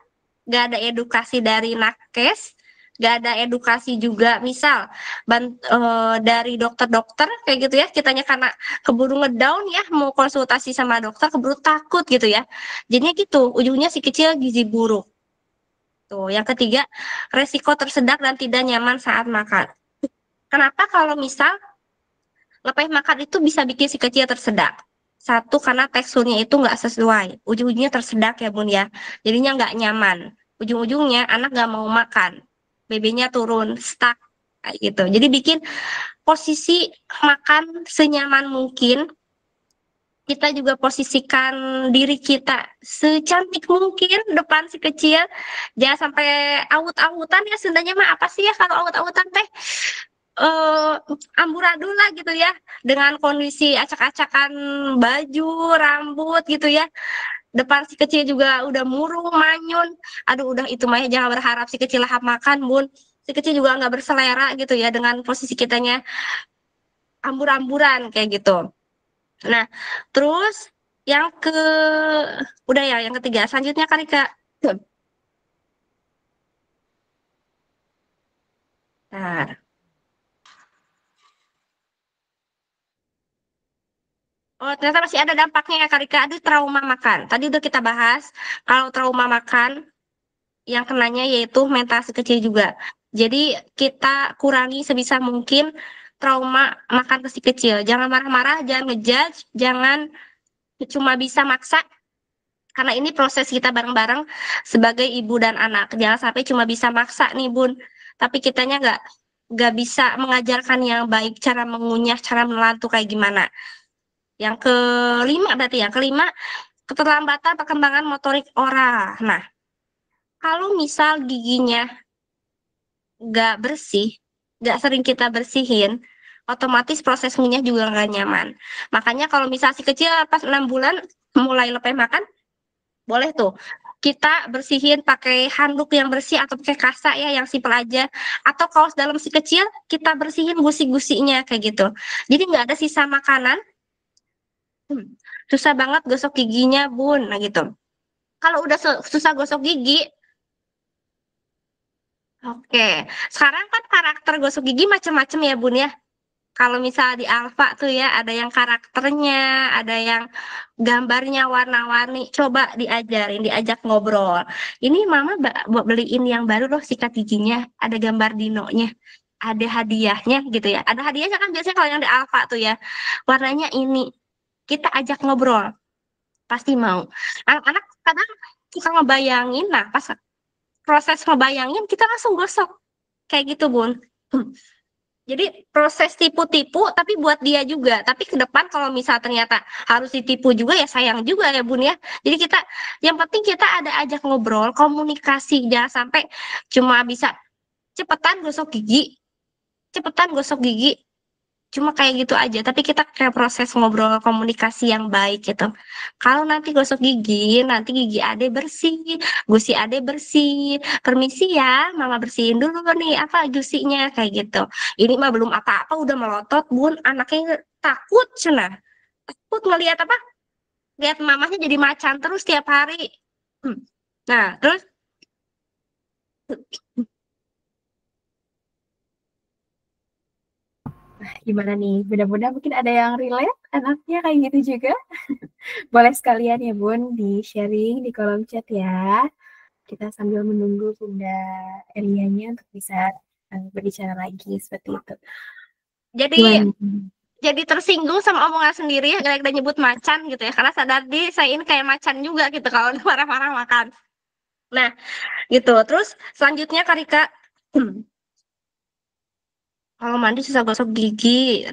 gak ada edukasi dari nakes, gak ada edukasi juga misal dari dokter-dokter kayak gitu ya, kitanya karena keburu ngedown ya mau konsultasi sama dokter keburu takut gitu ya, jadinya gitu ujungnya si kecil gizi buruk. Tuh yang ketiga, resiko tersedak dan tidak nyaman saat makan. Kenapa kalau misal lepeh makan itu bisa bikin si kecil tersedak? Satu, karena teksturnya itu nggak sesuai. Ujung-ujungnya tersedak ya Bun ya. Jadinya nggak nyaman. Ujung-ujungnya anak nggak mau makan. BB-nya turun, stuck. Kayak gitu. Jadi bikin posisi makan senyaman mungkin. Kita juga posisikan diri kita secantik mungkin depan si kecil. Jangan sampai awut-awutan ya. Sebenarnya mah apa sih ya kalau awut-awutan teh? Amburadul lah gitu ya, dengan kondisi acak-acakan baju, rambut gitu ya. Depan si kecil juga udah murung, manyun. Aduh, udah itu mah ya, jangan berharap si kecil lahap makan, Bun. Si kecil juga nggak berselera gitu ya dengan posisi kitanya ambur-amburan kayak gitu. Nah, terus yang ke udah ya, yang ketiga. Selanjutnya Kak Rika. Nah, oh, ternyata masih ada dampaknya ya, Kak Rika. Ada trauma makan. Tadi udah kita bahas, kalau trauma makan, yang kenanya yaitu mental si kecil juga. Jadi kita kurangi sebisa mungkin trauma makan ke si kecil. Jangan marah-marah, jangan ngejudge, jangan cuma bisa maksa. Karena ini proses kita bareng-bareng sebagai ibu dan anak. Jangan sampai cuma bisa maksa nih Bun. Tapi kitanya nggak bisa mengajarkan yang baik, cara mengunyah, cara menelan tuh kayak gimana. Yang kelima berarti ya, kelima keterlambatan perkembangan motorik oral. Nah, kalau misal giginya nggak bersih, nggak sering kita bersihin, otomatis proses ngunyah juga nggak nyaman. Makanya kalau misal si kecil pas 6 bulan mulai lepeh makan, boleh tuh kita bersihin pakai handuk yang bersih atau pakai kasa ya yang simpel aja. Atau kalau dalam si kecil kita bersihin gusi-gusinya kayak gitu. Jadi nggak ada sisa makanan. Susah banget gosok giginya Bun, nah gitu. Kalau udah susah gosok gigi, oke. Sekarang kan karakter gosok gigi macam-macam ya Bun ya. Kalau misal di Alfa tuh ya ada yang karakternya, ada yang gambarnya warna-warni. Coba diajarin, diajak ngobrol. Ini mama beliin yang baru loh sikat giginya, ada gambar dinonya. Ada hadiahnya gitu ya. Ada hadiahnya kan biasanya kalau yang di Alfa tuh ya. Warnanya ini. Kita ajak ngobrol, pasti mau. Anak-anak kadang suka ngebayangin, nah pas proses ngebayangin kita langsung gosok. Kayak gitu Bun. Jadi proses tipu-tipu tapi buat dia juga. Tapi ke depan kalau misal ternyata harus ditipu juga ya sayang juga ya Bun ya. Jadi kita yang penting kita ada ajak ngobrol, komunikasi. Jangan sampai cuma bisa cepetan gosok gigi, cepetan gosok gigi. Cuma kayak gitu aja, tapi kita kayak proses ngobrol komunikasi yang baik gitu. Kalau nanti gosok gigi, nanti gigi ade bersih, gusi ade bersih. Permisi ya, mama bersihin dulu nih apa gusinya kayak gitu. Ini mah belum apa-apa udah melotot, Bun. Anaknya takut cenah. Takut ngelihat apa? Lihat mamahnya jadi macan terus tiap hari. Hmm. Nah, terus Gimana nih? Mudah-mudahan mungkin ada yang relate anaknya kayak gitu juga. Boleh sekalian ya Bun di-sharing di kolom chat ya. Kita sambil menunggu Bunda Elianya untuk bisa berbicara lagi seperti itu. jadi Gimana? jadi tersinggung sama omongan sendiri ya gara-gara nyebut macan gitu ya karena sadar diri saya ini kayak macan juga gitu kalau udah marah-marah makan. Nah, gitu. Terus selanjutnya Karika, kalau mandi susah gosok gigi.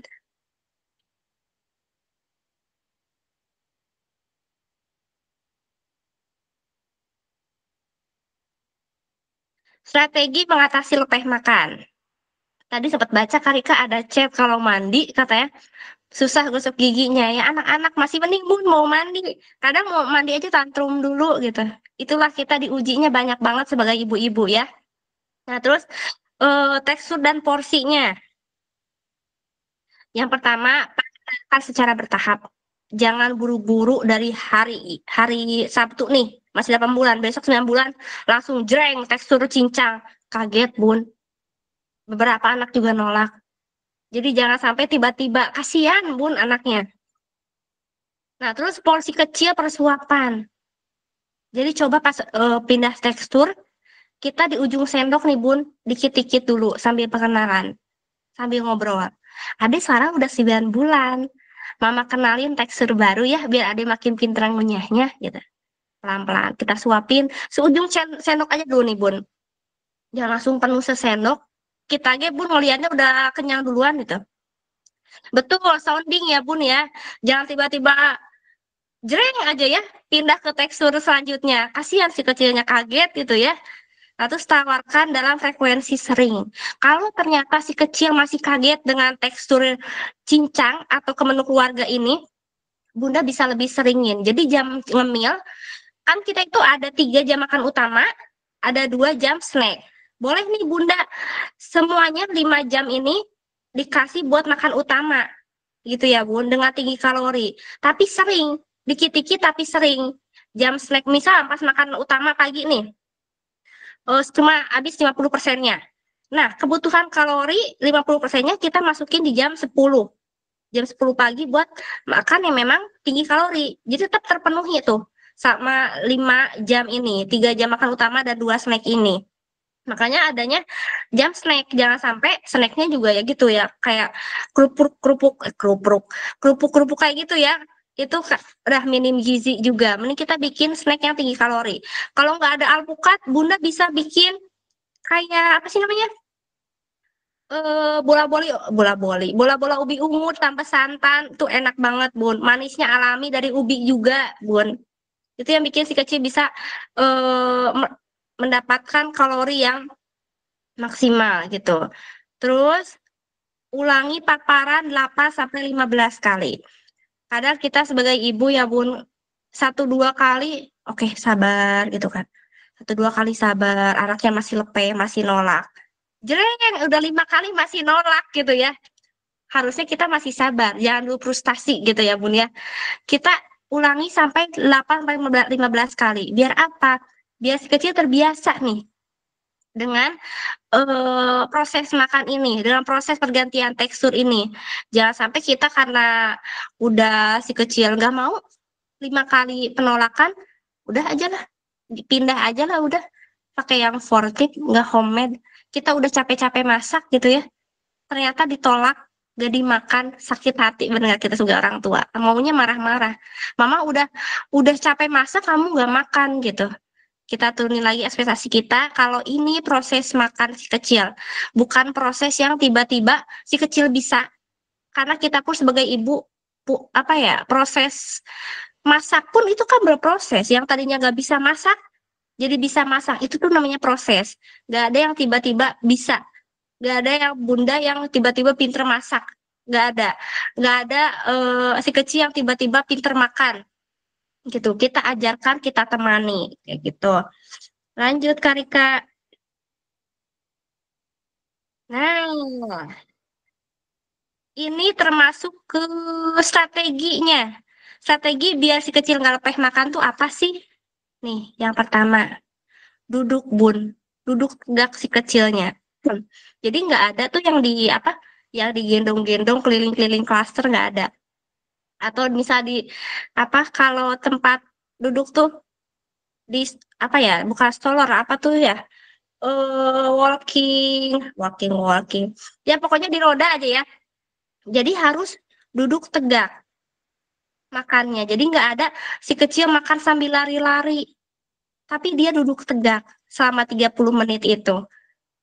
Strategi mengatasi lepeh makan. Tadi sempat baca Karika ada chat kalau mandi katanya susah gosok giginya ya anak-anak masih mending Bun mau mandi. Kadang mau mandi aja tantrum dulu gitu. Itulah kita diujinya banyak banget sebagai ibu-ibu ya. Nah, terus tekstur dan porsinya. Yang pertama, pakai secara bertahap. Jangan buru-buru dari hari hari Sabtu nih, masih 8 bulan, besok 9 bulan, langsung jreng tekstur cincang. Kaget, Bun. Beberapa anak juga nolak. Jadi jangan sampai tiba-tiba, kasihan, Bun, anaknya. Nah, terus porsi kecil persuapan. Jadi coba pas pindah tekstur, kita di ujung sendok nih, Bun, dikit-dikit dulu sambil perkenalan, sambil ngobrol. Adik sekarang udah 9 bulan. Mama kenalin tekstur baru ya, biar adik makin pintar ngunyahnya gitu. Pelan-pelan kita suapin seujung sendok aja dulu nih Bun. Jangan langsung penuh sesendok. Kita aja Bun ngelihatnya udah kenyang duluan gitu. Betul, sounding ya Bun ya. Jangan tiba-tiba jreng aja ya, pindah ke tekstur selanjutnya. Kasihan si kecilnya kaget gitu ya. Nah, terus tawarkan dalam frekuensi sering. Kalau ternyata si kecil masih kaget dengan tekstur cincang atau ke menu keluarga ini, Bunda bisa lebih seringin. Jadi jam ngemil, kan kita itu ada 3 jam makan utama, ada 2 jam snack. Boleh nih Bunda, semuanya 5 jam ini dikasih buat makan utama. Gitu ya Bun, dengan tinggi kalori. Tapi sering, dikit-dikit tapi sering. Jam snack misal pas makan utama pagi nih, cuma habis 50%-nya. Nah, kebutuhan kalori 50%-nya kita masukin di jam 10. Jam 10 pagi buat makan yang memang tinggi kalori. Jadi tetap terpenuhi tuh sama 5 jam ini, 3 jam makan utama dan 2 snack ini. Makanya adanya jam snack, jangan sampai snacknya juga ya gitu ya, kayak kerupuk kayak gitu ya. Itu udah minim gizi juga. Mending kita bikin snack yang tinggi kalori. Kalau nggak ada alpukat, Bunda bisa bikin kayak apa sih namanya? Bola-bola ubi ungu tanpa santan tuh enak banget, Bun. Manisnya alami dari ubi juga, Bun. Itu yang bikin si kecil bisa mendapatkan kalori yang maksimal gitu. Terus ulangi paparan 8 sampai 15 kali. Kadang kita sebagai ibu ya, Bun, 1-2 kali oke, sabar gitu kan. 1-2 kali sabar, anaknya masih lepeh, masih nolak. Jreng, udah 5 kali masih nolak gitu ya. Harusnya kita masih sabar, jangan dulu frustasi gitu ya, Bun ya. Kita ulangi sampai 8 sampai 15 kali. Biar apa? Biar si kecil terbiasa nih dengan proses makan ini, dengan proses pergantian tekstur ini. Jangan sampai kita karena udah si kecil nggak mau 5 kali penolakan, udah aja lah, pindah aja lah udah pakai yang fortip, nggak homemade. Kita udah capek-capek masak gitu ya, ternyata ditolak, gak dimakan, sakit hati bener kita sebagai orang tua. Maunya marah-marah. Mama udah capek masak, kamu nggak makan gitu. Kita turunin lagi ekspektasi kita kalau ini proses makan si kecil, bukan proses yang tiba-tiba si kecil bisa. Karena kita pun sebagai ibu, apa ya, proses masak pun itu kan berproses. Yang tadinya nggak bisa masak, jadi bisa masak. Itu tuh namanya proses. Nggak ada yang tiba-tiba bisa. Nggak ada yang bunda yang tiba-tiba pinter masak. Nggak ada si kecil yang tiba-tiba pinter makan gitu. Kita ajarkan, kita temani kayak gitu. Lanjut Karika. Nah, ini termasuk ke strateginya. Strategi biar si kecil nggak lepeh makan tuh apa sih? Nih, yang pertama, duduk Bun. Duduk tegak si kecilnya. Jadi nggak ada tuh yang di apa? Yang digendong-gendong keliling-keliling klaster nggak ada. Atau misal di apa kalau tempat duduk tuh di apa ya? Bukan stroller apa tuh ya? Walking. Ya pokoknya di roda aja ya. Jadi harus duduk tegak makannya. Jadi nggak ada si kecil makan sambil lari-lari. Tapi dia duduk tegak selama 30 menit itu.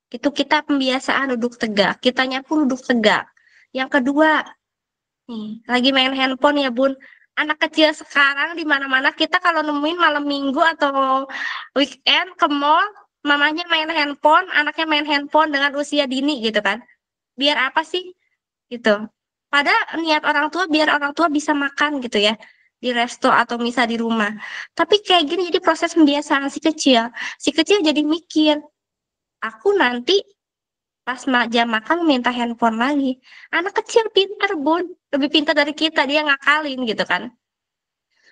Itu kita pembiasaan duduk tegak. Kitanya pun duduk tegak. Yang kedua, nih, lagi main handphone ya, Bun. Anak kecil sekarang di mana-mana kita kalau nemuin malam minggu atau weekend ke mall, mamanya main handphone, anaknya main handphone dengan usia dini gitu kan. Biar apa sih? Gitu. Pada niat orang tua biar orang tua bisa makan gitu ya di resto atau misal di rumah. Tapi kayak gini jadi proses pembiasaan si kecil. Si kecil jadi mikir, aku nanti pas jam makan minta handphone lagi. Anak kecil pinter, Bun. Lebih pintar dari kita, dia ngakalin gitu kan.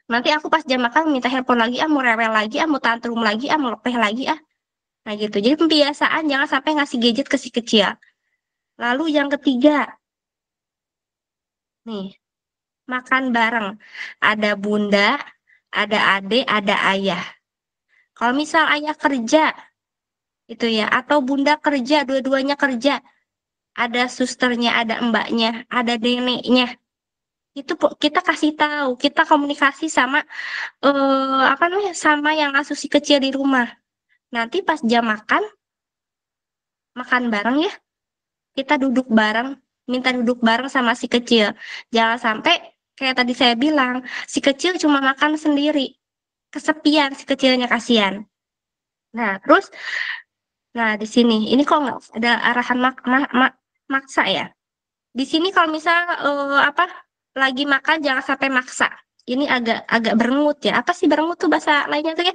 Nanti aku pas jam makan minta handphone lagi, mau rewel lagi, mau tantrum lagi, mau lepeh lagi, Nah gitu. Jadi pembiasaan jangan sampai ngasih gadget ke si kecil. Lalu yang ketiga, nih, makan bareng. Ada bunda, ada adik, ada ayah. Kalau misal ayah kerja, itu ya, atau bunda kerja, dua-duanya kerja, ada susternya, ada mbaknya, ada neneknya. Itu kita kasih tahu, kita komunikasi sama apa namanya, sama yang asuh si kecil di rumah. Nanti pas jam makan bareng ya, kita duduk bareng, minta duduk bareng sama si kecil. Jangan sampai kayak tadi saya bilang, si kecil cuma makan sendiri, kesepian si kecilnya kasihan. Nah, terus, nah di sini, ini kok nggak ada arahan maksa ya? Di sini kalau misal apa lagi makan jangan sampai maksa. Ini agak agak berengut ya. Apa sih berengut tuh bahasa lainnya tuh ya?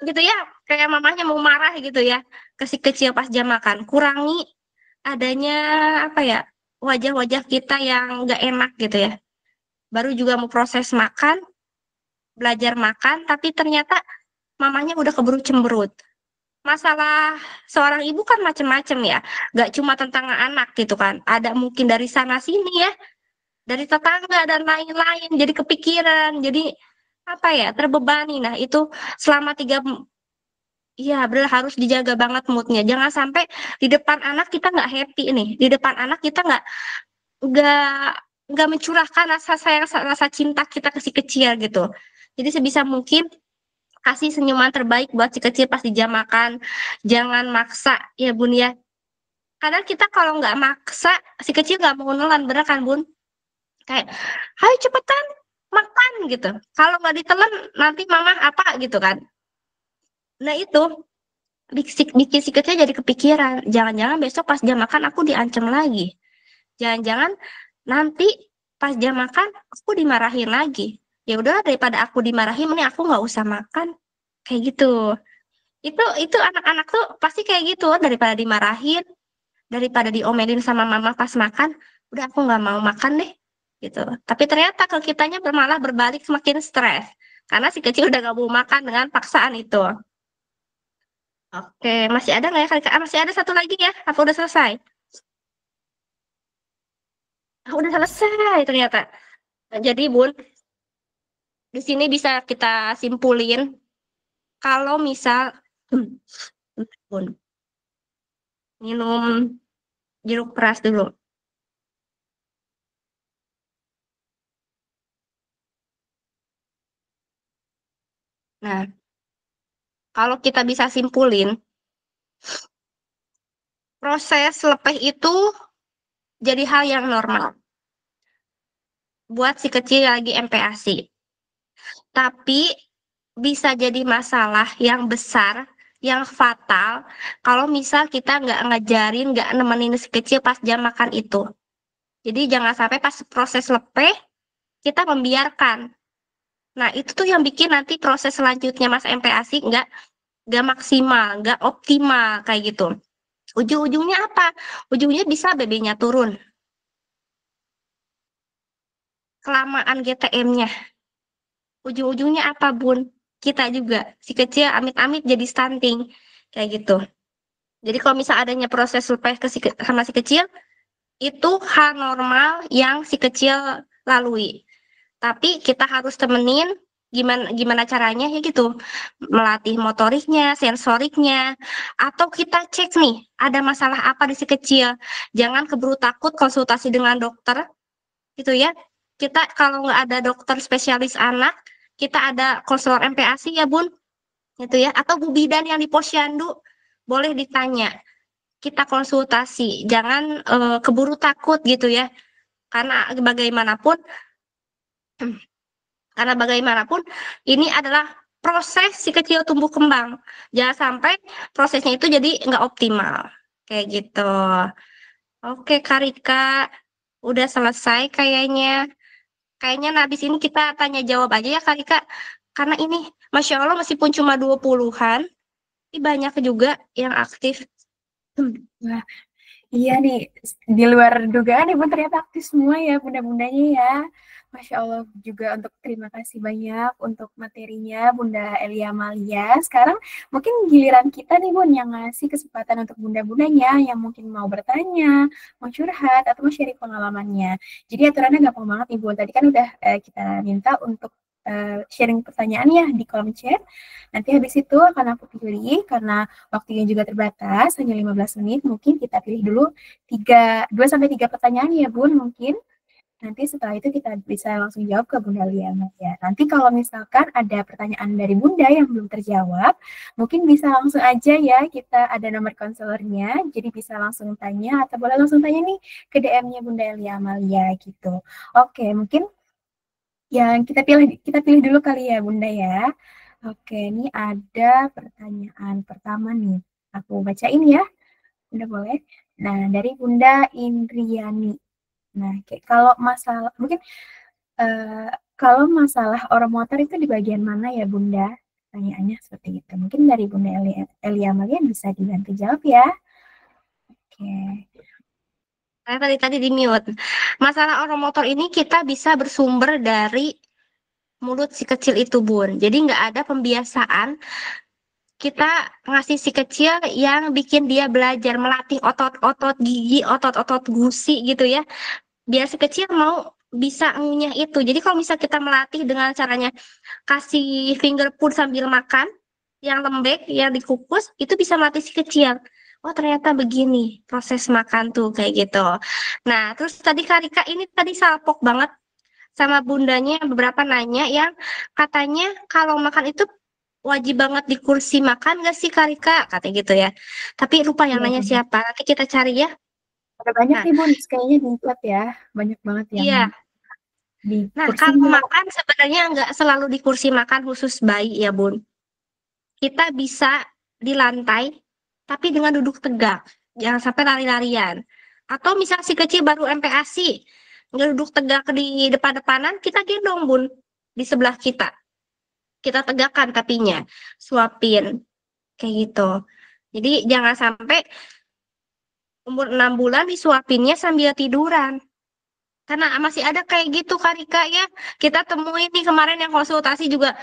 Gitu ya, kayak mamanya mau marah gitu ya ke si kecil pas jam makan. Kurangi adanya apa ya, wajah-wajah kita yang nggak enak gitu ya. Baru juga mau proses makan, belajar makan, tapi ternyata mamanya udah keburu cemberut. Masalah seorang ibu kan macem-macem ya, gak cuma tentang anak gitu kan, ada mungkin dari sana sini ya, dari tetangga dan lain-lain, jadi kepikiran, jadi apa ya, terbebani. Nah itu selama iya benar harus dijaga banget moodnya, jangan sampai di depan anak kita nggak happy nih, di depan anak kita nggak nggak mencurahkan rasa sayang, rasa cinta kita ke si kecil gitu. Jadi sebisa mungkin kasih senyuman terbaik buat si kecil pas di jam makan. Jangan maksa ya Bun ya. Kadang kita kalau nggak maksa, si kecil nggak mau nelan, bener kan Bun? Kayak, ayo cepetan makan gitu. Kalau nggak ditelan nanti mama apa gitu kan. Nah itu bikin si kecil jadi kepikiran. Jangan-jangan besok pas jam makan aku diancam lagi. Jangan-jangan nanti pas jam makan aku dimarahin lagi. Ya udah daripada aku dimarahin, mending aku nggak usah makan. Kayak gitu. Itu anak-anak tuh pasti kayak gitu, daripada dimarahin, daripada diomelin sama mama pas makan, udah aku nggak mau makan deh gitu. Tapi ternyata ke kitanya malah berbalik semakin stres karena si kecil udah gak mau makan dengan paksaan itu. Oke, masih ada nggak ya Kak? Masih ada satu lagi ya? Apa udah selesai? Ah, udah selesai ternyata. Nah, jadi Bun, di sini bisa kita simpulin kalau misal Bun, minum jeruk keras dulu. Nah, kalau kita bisa simpulin, proses lepeh itu jadi hal yang normal buat si kecil yang lagi MPASI. Tapi bisa jadi masalah yang besar, yang fatal, kalau misal kita nggak ngajarin, nggak nemenin si kecil pas jam makan itu. Jadi jangan sampai pas proses lepeh, kita membiarkan. Nah, itu tuh yang bikin nanti proses selanjutnya Mas MPASI nggak maksimal, nggak optimal kayak gitu. Ujung-ujungnya apa? Ujungnya bisa BB-nya turun, kelamaan GTM-nya. Ujung-ujungnya apa, Bun? Kita juga, si kecil amit-amit jadi stunting. Kayak gitu. Jadi kalau misal adanya proses supaya sama si kecil, itu hal normal yang si kecil lalui. Tapi kita harus temenin gimana gimana caranya ya gitu. Melatih motoriknya, sensoriknya, atau kita cek nih, ada masalah apa di si kecil. Jangan keburu takut konsultasi dengan dokter gitu ya. Kita kalau nggak ada dokter spesialis anak, kita ada konselor MPASI ya Bun, gitu ya. Atau Bu Bidan yang di Posyandu, boleh ditanya. Kita konsultasi, jangan keburu takut gitu ya. Karena bagaimanapun, karena bagaimanapun ini adalah proses si kecil tumbuh kembang. Jangan sampai prosesnya itu jadi nggak optimal. Kayak gitu. Oke, Karika, udah selesai kayaknya. Kayaknya nah, habis ini kita tanya jawab aja ya Kak Rika. Karena ini Masya Allah meskipun cuma 20-an, ini banyak juga yang aktif. Wah, iya nih, di luar dugaan ibu ternyata aktif semua ya bunda-bundanya ya. Masya Allah juga untuk terima kasih banyak untuk materinya Bunda Elia Malia. Sekarang mungkin giliran kita nih Bun yang ngasih kesempatan untuk bunda-bundanya yang mungkin mau bertanya, mau curhat, atau mau sharing pengalamannya. Jadi aturannya gampang banget nih Bun. Tadi kan udah kita minta untuk sharing pertanyaannya di kolom chat. Nanti habis itu akan aku pilih karena waktunya juga terbatas, hanya 15 menit. Mungkin kita pilih dulu 2-3 pertanyaan ya Bun mungkin. Nanti setelah itu kita bisa langsung jawab ke Bunda Liana ya. Nanti kalau misalkan ada pertanyaan dari Bunda yang belum terjawab, mungkin bisa langsung aja ya, kita ada nomor konselornya, jadi bisa langsung tanya atau boleh langsung tanya nih ke DM-nya Bunda Elia Amalia gitu. Oke, mungkin yang kita pilih dulu kali ya Bunda ya. Oke, ini ada pertanyaan pertama nih. Aku bacain ya. Bunda boleh? Nah, dari Bunda Indriani. Nah, kalau masalah mungkin kalau masalah orang motor itu di bagian mana ya Bunda? Pertanyaannya seperti itu. Mungkin dari Bunda Elia Amalia bisa dibantu jawab ya. Oke. Saya tadi di mute. Masalah orang motor ini kita bisa bersumber dari mulut si kecil itu, Bun. Jadi nggak ada pembiasaan kita ngasih si kecil yang bikin dia belajar melatih otot-otot gigi, otot-otot gusi gitu ya. Biar si kecil mau bisa ngunyah itu. Jadi kalau misal kita melatih dengan caranya kasih finger food sambil makan, yang lembek, yang dikukus, itu bisa melatih si kecil. Oh ternyata begini proses makan tuh kayak gitu. Nah terus tadi Karika ini tadi salpok banget sama bundanya beberapa nanya yang katanya kalau makan itu wajib banget di kursi makan gak sih Karika? Katanya gitu ya. Tapi lupa yang Iya, nanya benar. siapa. Nanti kita cari ya. Ada banyak Nah, nih Bun, kayaknya di chat ya. Banyak banget yang iya. di Nah, kursi kalau juga. makan sebenarnya nggak selalu di kursi makan khusus bayi ya, Bun. Kita bisa di lantai, tapi dengan duduk tegak. Jangan sampai lari-larian. Atau misal si kecil baru MPASI, nggak duduk tegak di depan-depanan, kita gendong, Bun. Di sebelah kita. Kita tegakkan tapinya. Suapin. Kayak gitu. Jadi jangan sampai umur 6 bulan disuapinnya sambil tiduran. Karena masih ada kayak gitu Karika ya. Kita temuin nih kemarin yang konsultasi juga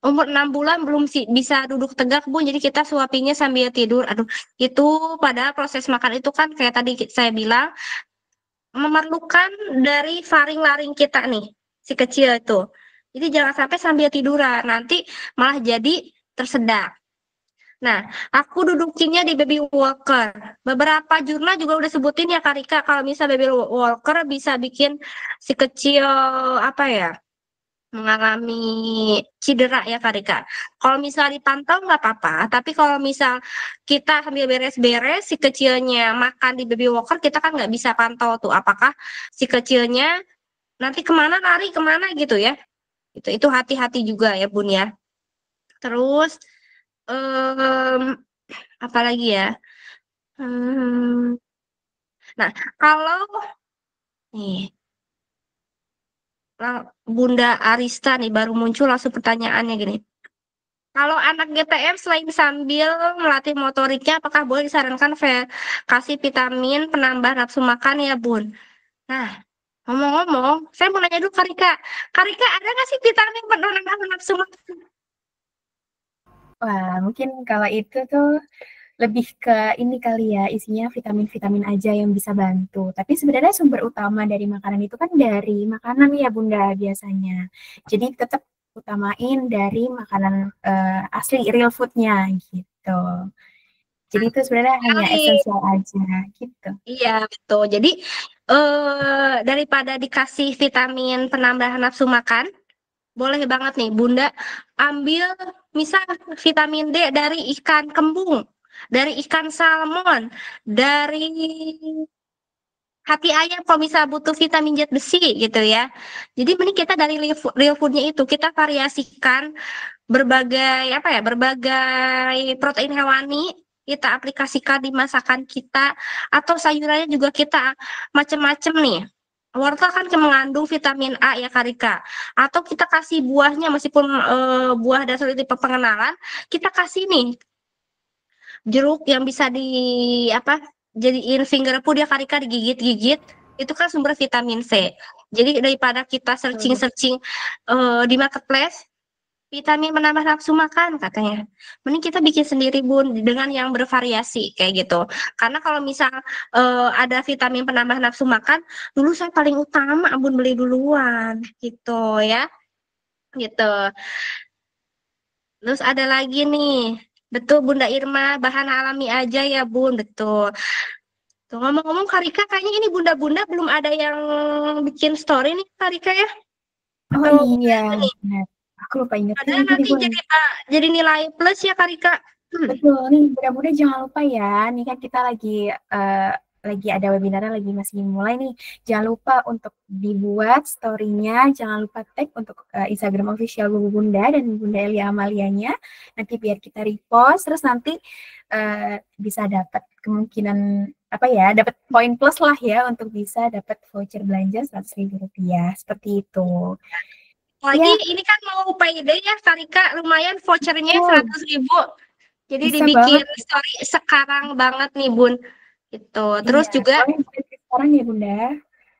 umur 6 bulan belum sih bisa duduk tegak Bu. Jadi kita suapinnya sambil tidur. Aduh, itu padahal proses makan itu kan kayak tadi saya bilang memerlukan dari faring-laring kita nih, si kecil itu. Jadi jangan sampai sambil tiduran, nanti malah jadi tersedak. Nah, aku dudukinnya di baby walker. Beberapa jurnal juga udah sebutin ya Karika, kalau misal baby walker bisa bikin si kecil apa ya, mengalami cedera ya Karika. Kalau misal dipantau nggak apa-apa, tapi kalau misal kita sambil beres-beres, si kecilnya makan di baby walker, kita kan nggak bisa pantau tuh apakah si kecilnya nanti kemana lari kemana gitu ya. Itu hati-hati juga ya Bun ya. Terus em, apa lagi ya? Hmm, nah, kalau nih Bunda Arista nih baru muncul langsung pertanyaannya gini. Kalau anak GTM selain sambil melatih motoriknya, apakah boleh disarankan kasih vitamin penambah nafsu makan ya, Bun? Nah, ngomong-ngomong, saya mau nanya dulu Karika. Karika, ada nggak sih vitamin penambah nafsu makan? Wah, mungkin kalau itu tuh lebih ke ini kali ya, isinya vitamin-vitamin aja yang bisa bantu. Tapi sebenarnya sumber utama dari makanan itu kan dari makanan ya Bunda biasanya. Jadi tetap utamain dari makanan asli real foodnya gitu. Jadi itu sebenarnya hanya Kali. esensial aja gitu. Iya, betul. Jadi, daripada dikasih vitamin penambah nafsu makan, boleh banget nih Bunda ambil misal vitamin D dari ikan kembung, dari ikan salmon, dari hati ayam kalau misal butuh vitamin zat besi gitu ya. Jadi mending kita dari real foodnya itu kita variasikan berbagai apa ya, berbagai protein hewani kita aplikasikan di masakan kita atau sayurannya juga kita macam-macam nih. Wortel kan mengandung vitamin A ya Karika. Atau kita kasih buahnya meskipun buah dasar tipe pengenalan, kita kasih nih jeruk yang bisa di apa? Jadiin finger food ya Karika digigit-gigit. Itu kan sumber vitamin C. Jadi daripada kita searching-searching di marketplace vitamin menambah nafsu makan katanya. Mending kita bikin sendiri Bun dengan yang bervariasi kayak gitu. Karena kalau misal ada vitamin penambah nafsu makan, dulu saya paling utama Bun beli duluan gitu ya. Gitu. Terus ada lagi nih. Betul Bunda Irma, bahan alami aja ya Bun, betul. Tuh ngomong-ngomong Karika kayaknya ini bunda-bunda belum ada yang bikin story nih Karika ya? Oh Atau iya, nih? benar. Aku lupa ingetin Padahal lagi nih nanti Bun. jadi nilai plus ya Karika. Betul nih, mudah-mudahan jangan lupa ya. Nih kan kita lagi ada webinar lagi masih mulai nih. Jangan lupa untuk dibuat story-nya, jangan lupa tag untuk Instagram official Bu Bunda dan Bunda Elia Amalianya. Nanti biar kita repost, terus nanti bisa dapat kemungkinan apa ya, dapat poin plus lah ya untuk bisa dapat voucher belanja Rp100.000 seperti itu. Lagi Ya, ini kan mau payday ya Karika, lumayan vouchernya betul. 100.000. Jadi Bisa dibikin banget. story sekarang banget nih Bun. Gitu. Terus Iya, juga boleh sekarang ya Bunda.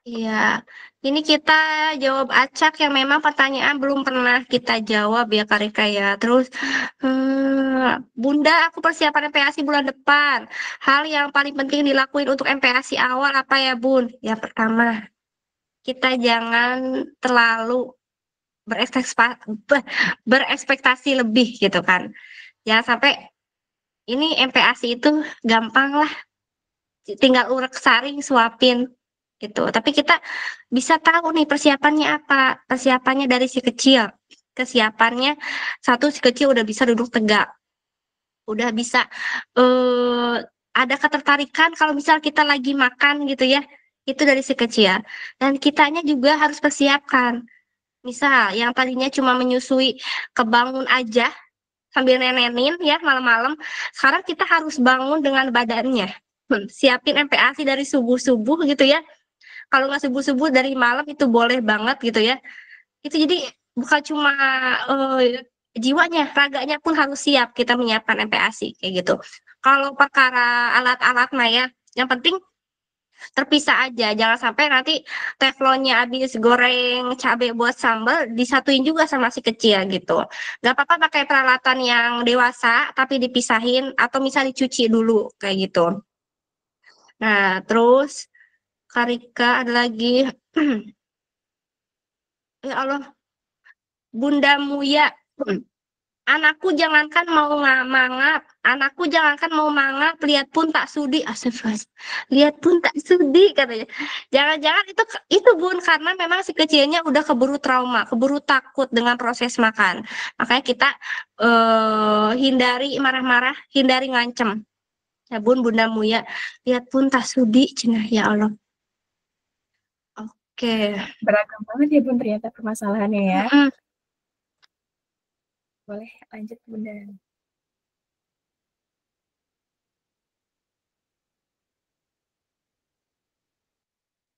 Iya, ini kita jawab acak yang memang pertanyaan belum pernah kita jawab ya Kak Rika ya. Terus, Bunda, aku persiapan MPASI bulan depan. Hal yang paling penting dilakuin untuk MPASI awal apa ya Bun? Yang pertama, kita jangan terlalu berekspektasi, berekspektasi lebih gitu kan. Jangan sampai ini MPASI itu gampang lah, tinggal urek saring suapin gitu. Tapi kita bisa tahu nih persiapannya apa. Persiapannya dari si kecil. Kesiapannya satu, si kecil udah bisa duduk tegak, udah bisa eh ada ketertarikan kalau misal kita lagi makan gitu ya. Itu dari si kecil. Dan kitanya juga harus persiapkan. Misal yang tadinya cuma menyusui kebangun aja sambil nenenin ya malam-malam, sekarang kita harus bangun dengan badannya. Siapin MPASI dari subuh-subuh gitu ya. Kalau nggak subuh-subuh dari malam itu boleh banget gitu ya. Itu jadi bukan cuma jiwanya, raganya pun harus siap kita menyiapkan MPASI kayak gitu. Kalau perkara alat-alat mah ya, yang penting terpisah aja, jangan sampai nanti teflonnya habis goreng cabai buat sambal disatuin juga sama si kecil gitu. Gak apa-apa pakai peralatan yang dewasa tapi dipisahin atau misal dicuci dulu kayak gitu. Nah, terus Karika ada lagi. Ya Allah, Bunda Muya. Anakku jangankan mau mangap, anakku jangankan mau mangap, lihat pun tak sudi. Astagfirullah. Lihat pun tak sudi katanya. Jangan-jangan itu Bun karena memang si kecilnya udah keburu trauma, keburu takut dengan proses makan. Makanya kita hindari marah-marah, hindari ngancem. Ya Bun, Bunda Muya, lihat pun tak sudi, cenah ya Allah. Oke. Beragam banget ya Bun ternyata permasalahannya ya. Mm-mm. Boleh lanjut Bunda.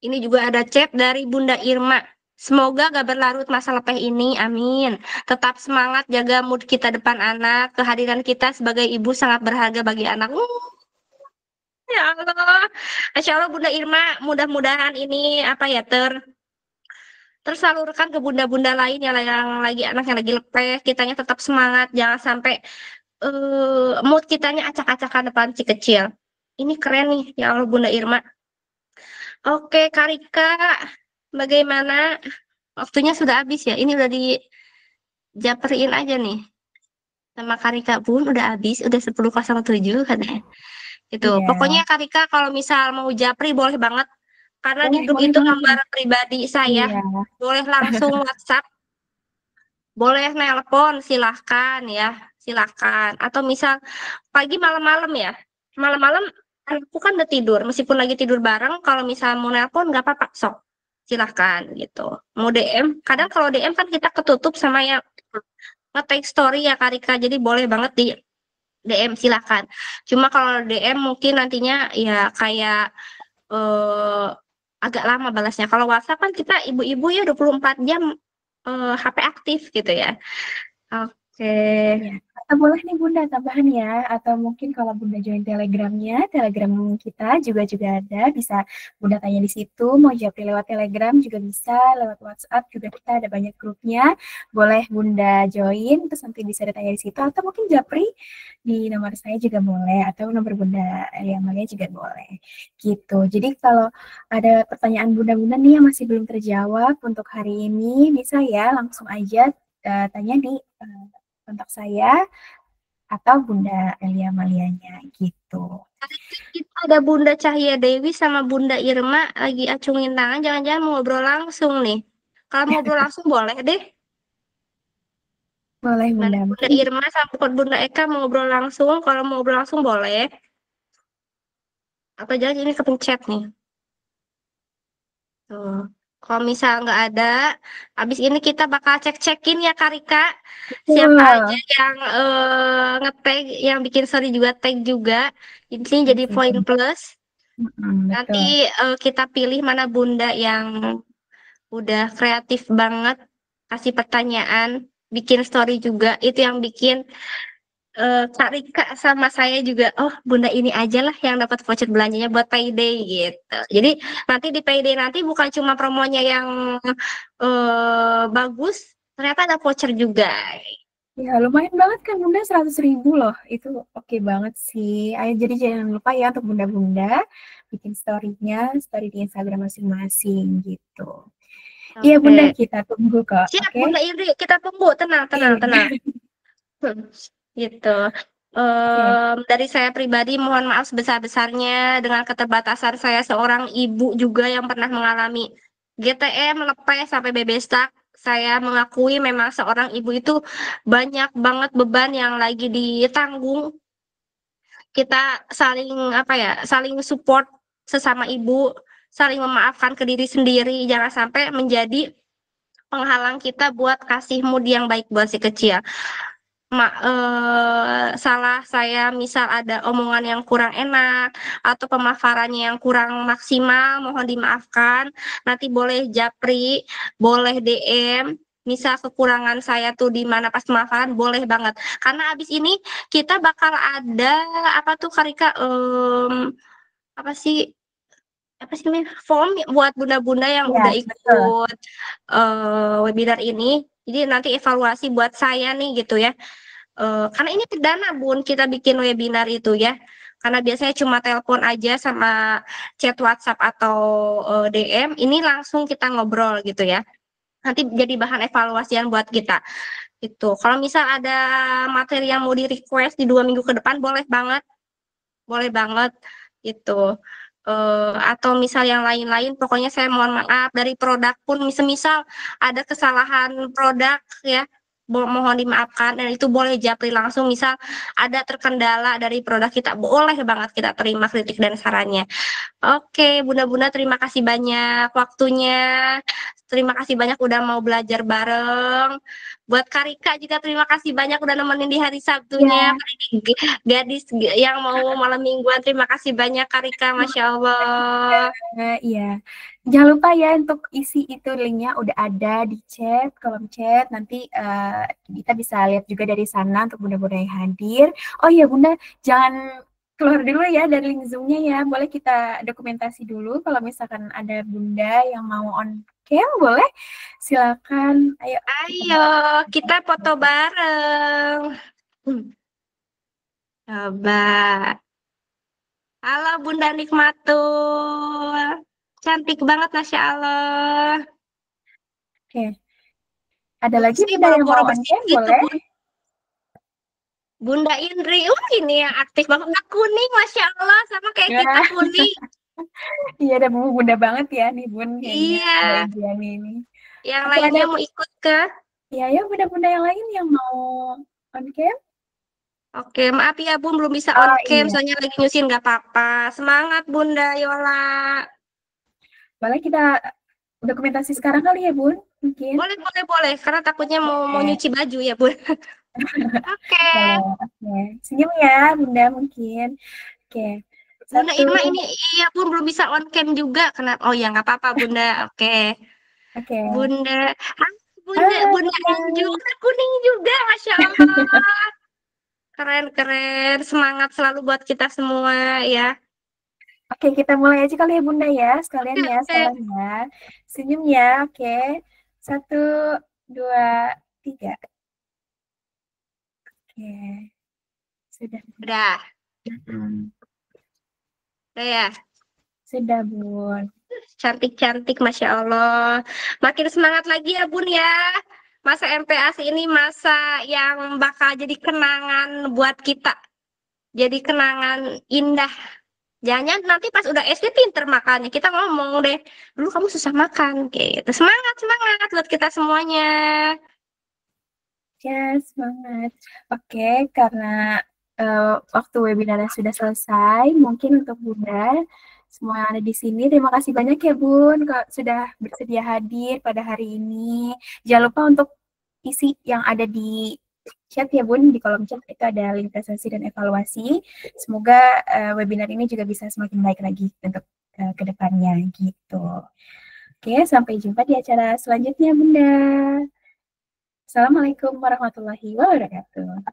Ini juga ada chat dari Bunda Irma. Semoga gak berlarut masa lepeh ini, amin. Tetap semangat jaga mood kita depan anak. Kehadiran kita sebagai ibu sangat berharga bagi anak. Ya Allah. Insya Allah Bunda Irma, mudah-mudahan ini apa ya tersalurkan ke bunda-bunda lain yang lagi anak yang lagi lepeh. Kitanya tetap semangat, jangan sampai mood kitanya acak-acakan depan si kecil. Ini keren nih, ya Allah Bunda Irma. Oke, Karika, bagaimana? Waktunya sudah habis ya. Ini udah dijaperin aja nih. Sama Karika pun udah habis, udah 10:07 katanya. Itu. Pokoknya Iya. Karika kalau misal mau japri boleh banget. Karena di Boleh, grup boleh itu banget nomor Bun. pribadi saya. Iya. Boleh langsung WhatsApp, boleh nelpon, silahkan ya. Silahkan. Atau misal pagi malam-malam ya. Malam-malam aku kan udah tidur. Meskipun lagi tidur bareng, kalau misal mau nelpon nggak apa-apa, sok. Silahkan gitu. Mau DM, kadang kalau DM kan kita ketutup sama yang nge-tag story ya Karika, jadi boleh banget di DM silahkan. Cuma kalau DM mungkin nantinya ya kayak eh, agak lama balasnya. Kalau WhatsApp kan kita ibu-ibu ya 24 jam HP aktif gitu ya. Oke. Ya, atau boleh nih Bunda tambahan ya, atau mungkin kalau Bunda join Telegramnya, Telegram kita juga ada, bisa Bunda tanya di situ, mau japri lewat Telegram juga bisa, lewat WhatsApp juga kita ada banyak grupnya, boleh Bunda join, terus nanti bisa ditanya di situ, atau mungkin japri di nomor saya juga boleh, atau nomor Bunda yang Malia juga boleh, gitu. Jadi kalau ada pertanyaan Bunda-Bunda nih yang masih belum terjawab untuk hari ini, bisa ya langsung aja tanya di kontak saya atau Bunda Elia Malianya gitu. Kita ada Bunda Cahya Dewi sama Bunda Irma lagi acungin tangan. Jangan-jangan mau ngobrol langsung nih. Kalau mau ngobrol langsung boleh deh. Boleh Mana Bunda, Bunda mungkin Irma sama Bunda Eka mau ngobrol langsung. Kalau mau ngobrol langsung boleh. Atau jangan ini kepencet nih. Tuh. Kalau misal nggak ada, habis ini kita bakal cek-cekin ya Karika. Siapa aja betul. yang nge-tag, yang bikin story juga tag juga. Ini jadi Oke, poin Bunda. plus. Nanti Betul. kita pilih mana Bunda yang udah kreatif banget, kasih pertanyaan, bikin story juga. Itu yang bikin Kak Rika sama saya juga, oh Bunda ini aja lah yang dapat voucher belanjanya buat payday gitu. Jadi nanti di payday nanti bukan cuma promonya yang bagus, ternyata ada voucher juga. Ya, lumayan banget kan Bunda, 100.000 loh. Itu oke banget sih. Ayo, jadi jangan lupa ya untuk Bunda-Bunda bikin story-nya, story di Instagram masing-masing gitu. Iya Bunda, Oke. kita tunggu kok. Siap Oke? Bunda Indri, kita tunggu, tenang, tenang, Iya. tenang. Gitu. Oke. Dari saya pribadi mohon maaf sebesar-besarnya dengan keterbatasan saya seorang ibu juga yang pernah mengalami GTM, lepes sampai BB stuck. Saya mengakui memang seorang ibu itu banyak banget beban yang lagi ditanggung. Kita saling apa ya, saling support sesama ibu, saling memaafkan ke diri sendiri, jangan sampai menjadi penghalang kita buat kasih mood yang baik buat si kecil. Salah saya misal ada omongan yang kurang enak atau pemaparannya yang kurang maksimal, mohon dimaafkan. Nanti boleh japri, boleh DM. Misal kekurangan saya tuh di mana pas pemaparan boleh banget. Karena abis ini kita bakal ada apa tuh Karika, apa sih namanya, form buat bunda-bunda yang Iya, udah betul. ikut webinar ini. Jadi nanti evaluasi buat saya nih gitu ya. Karena ini perdana Bun kita bikin webinar itu ya. Karena biasanya cuma telepon aja sama chat WhatsApp atau DM, ini langsung kita ngobrol gitu ya. Nanti jadi bahan evaluasian buat kita. Gitu. Kalau misal ada materi yang mau di request di 2 minggu ke depan, boleh banget gitu. Atau misal yang lain-lain, pokoknya saya mohon maaf dari produk pun, misal ada kesalahan produk ya, mohon dimaafkan dan itu boleh japri langsung. Misal ada terkendala dari produk kita, boleh banget kita terima kritik dan sarannya. Oke, Bunda-Bunda terima kasih banyak waktunya. Terima kasih banyak udah mau belajar bareng. Buat Karika juga terima kasih banyak udah nemenin di hari Sabtunya. Iya. Gadis yang mau malam mingguan, terima kasih banyak Karika, Masya Allah. Iya. Jangan lupa ya untuk isi itu linknya udah ada di chat, kolom chat. Nanti kita bisa lihat juga dari sana untuk bunda-bunda yang hadir. Oh iya Bunda, jangan keluar dulu ya dari link Zoom-nya ya. Boleh kita dokumentasi dulu kalau misalkan ada Bunda yang mau on cam, boleh? Silakan. Ayo kita Ayo, kita foto bareng. Coba. Halo Bunda Nikmatul. Cantik banget, Masya Allah. Oke. Ada lagi Sih Bunda yang boro-boro mau on bersih cam, gitu, boleh? Bun. Bunda Indri, ini yang aktif banget. Nah, kuning, Masya Allah, sama kayak kita Ya. kuning. Iya, ada bumbu Bunda banget ya nih Bun, kayaknya Bunda Iya, Indriani ini. yang Oke, ada lainnya mau ikut ke? ya ya bunda-bunda yang lain yang mau on cam. Oke, maaf ya Bun, belum bisa on Oh cam, iya, soalnya lagi nyusin, nggak apa-apa. Semangat Bunda Yola. boleh kita dokumentasi sekarang kali ya Bun, mungkin. Boleh, boleh, boleh, karena takutnya mau Oke, nyuci baju ya Bun. Oke, boleh. Oke, senyum ya Bunda mungkin. Oke, Bunda satu. Irma ini, iya Bun, belum bisa on cam juga. Kenapa? Oh ya, nggak apa-apa Bunda. Oke, Oke. Bunda. Ah, Ah, Bunda Anju, Bunda. udah kuning juga, Masya Allah. Keren-keren, semangat selalu buat kita semua ya. Oke, kita mulai aja kali ya Bunda ya, sekalian ya, Oke, salamnya. Senyum ya, oke. Satu, dua, tiga. Oke, sudah. udah, Hmm, udah ya. sudah Bun. Cantik-cantik, Masya Allah. Makin semangat lagi ya, Bun ya. Masa MPASI ini masa yang bakal jadi kenangan buat kita. Jadi kenangan indah. Jangan nanti pas udah SD pinter makannya. Kita ngomong deh, dulu kamu susah makan. Gitu. Semangat, semangat buat kita semuanya. Ya, semangat. Oke, karena waktu webinarnya sudah selesai, mungkin untuk Bunda, semua yang ada di sini, terima kasih banyak ya Bun, kalau sudah bersedia hadir pada hari ini. Jangan lupa untuk isi yang ada di chat ya Bun, di kolom chat itu ada link presentasi dan evaluasi. Semoga webinar ini juga bisa semakin baik lagi untuk ke depannya gitu. Oke, sampai jumpa di acara selanjutnya Bunda. Assalamualaikum warahmatullahi wabarakatuh.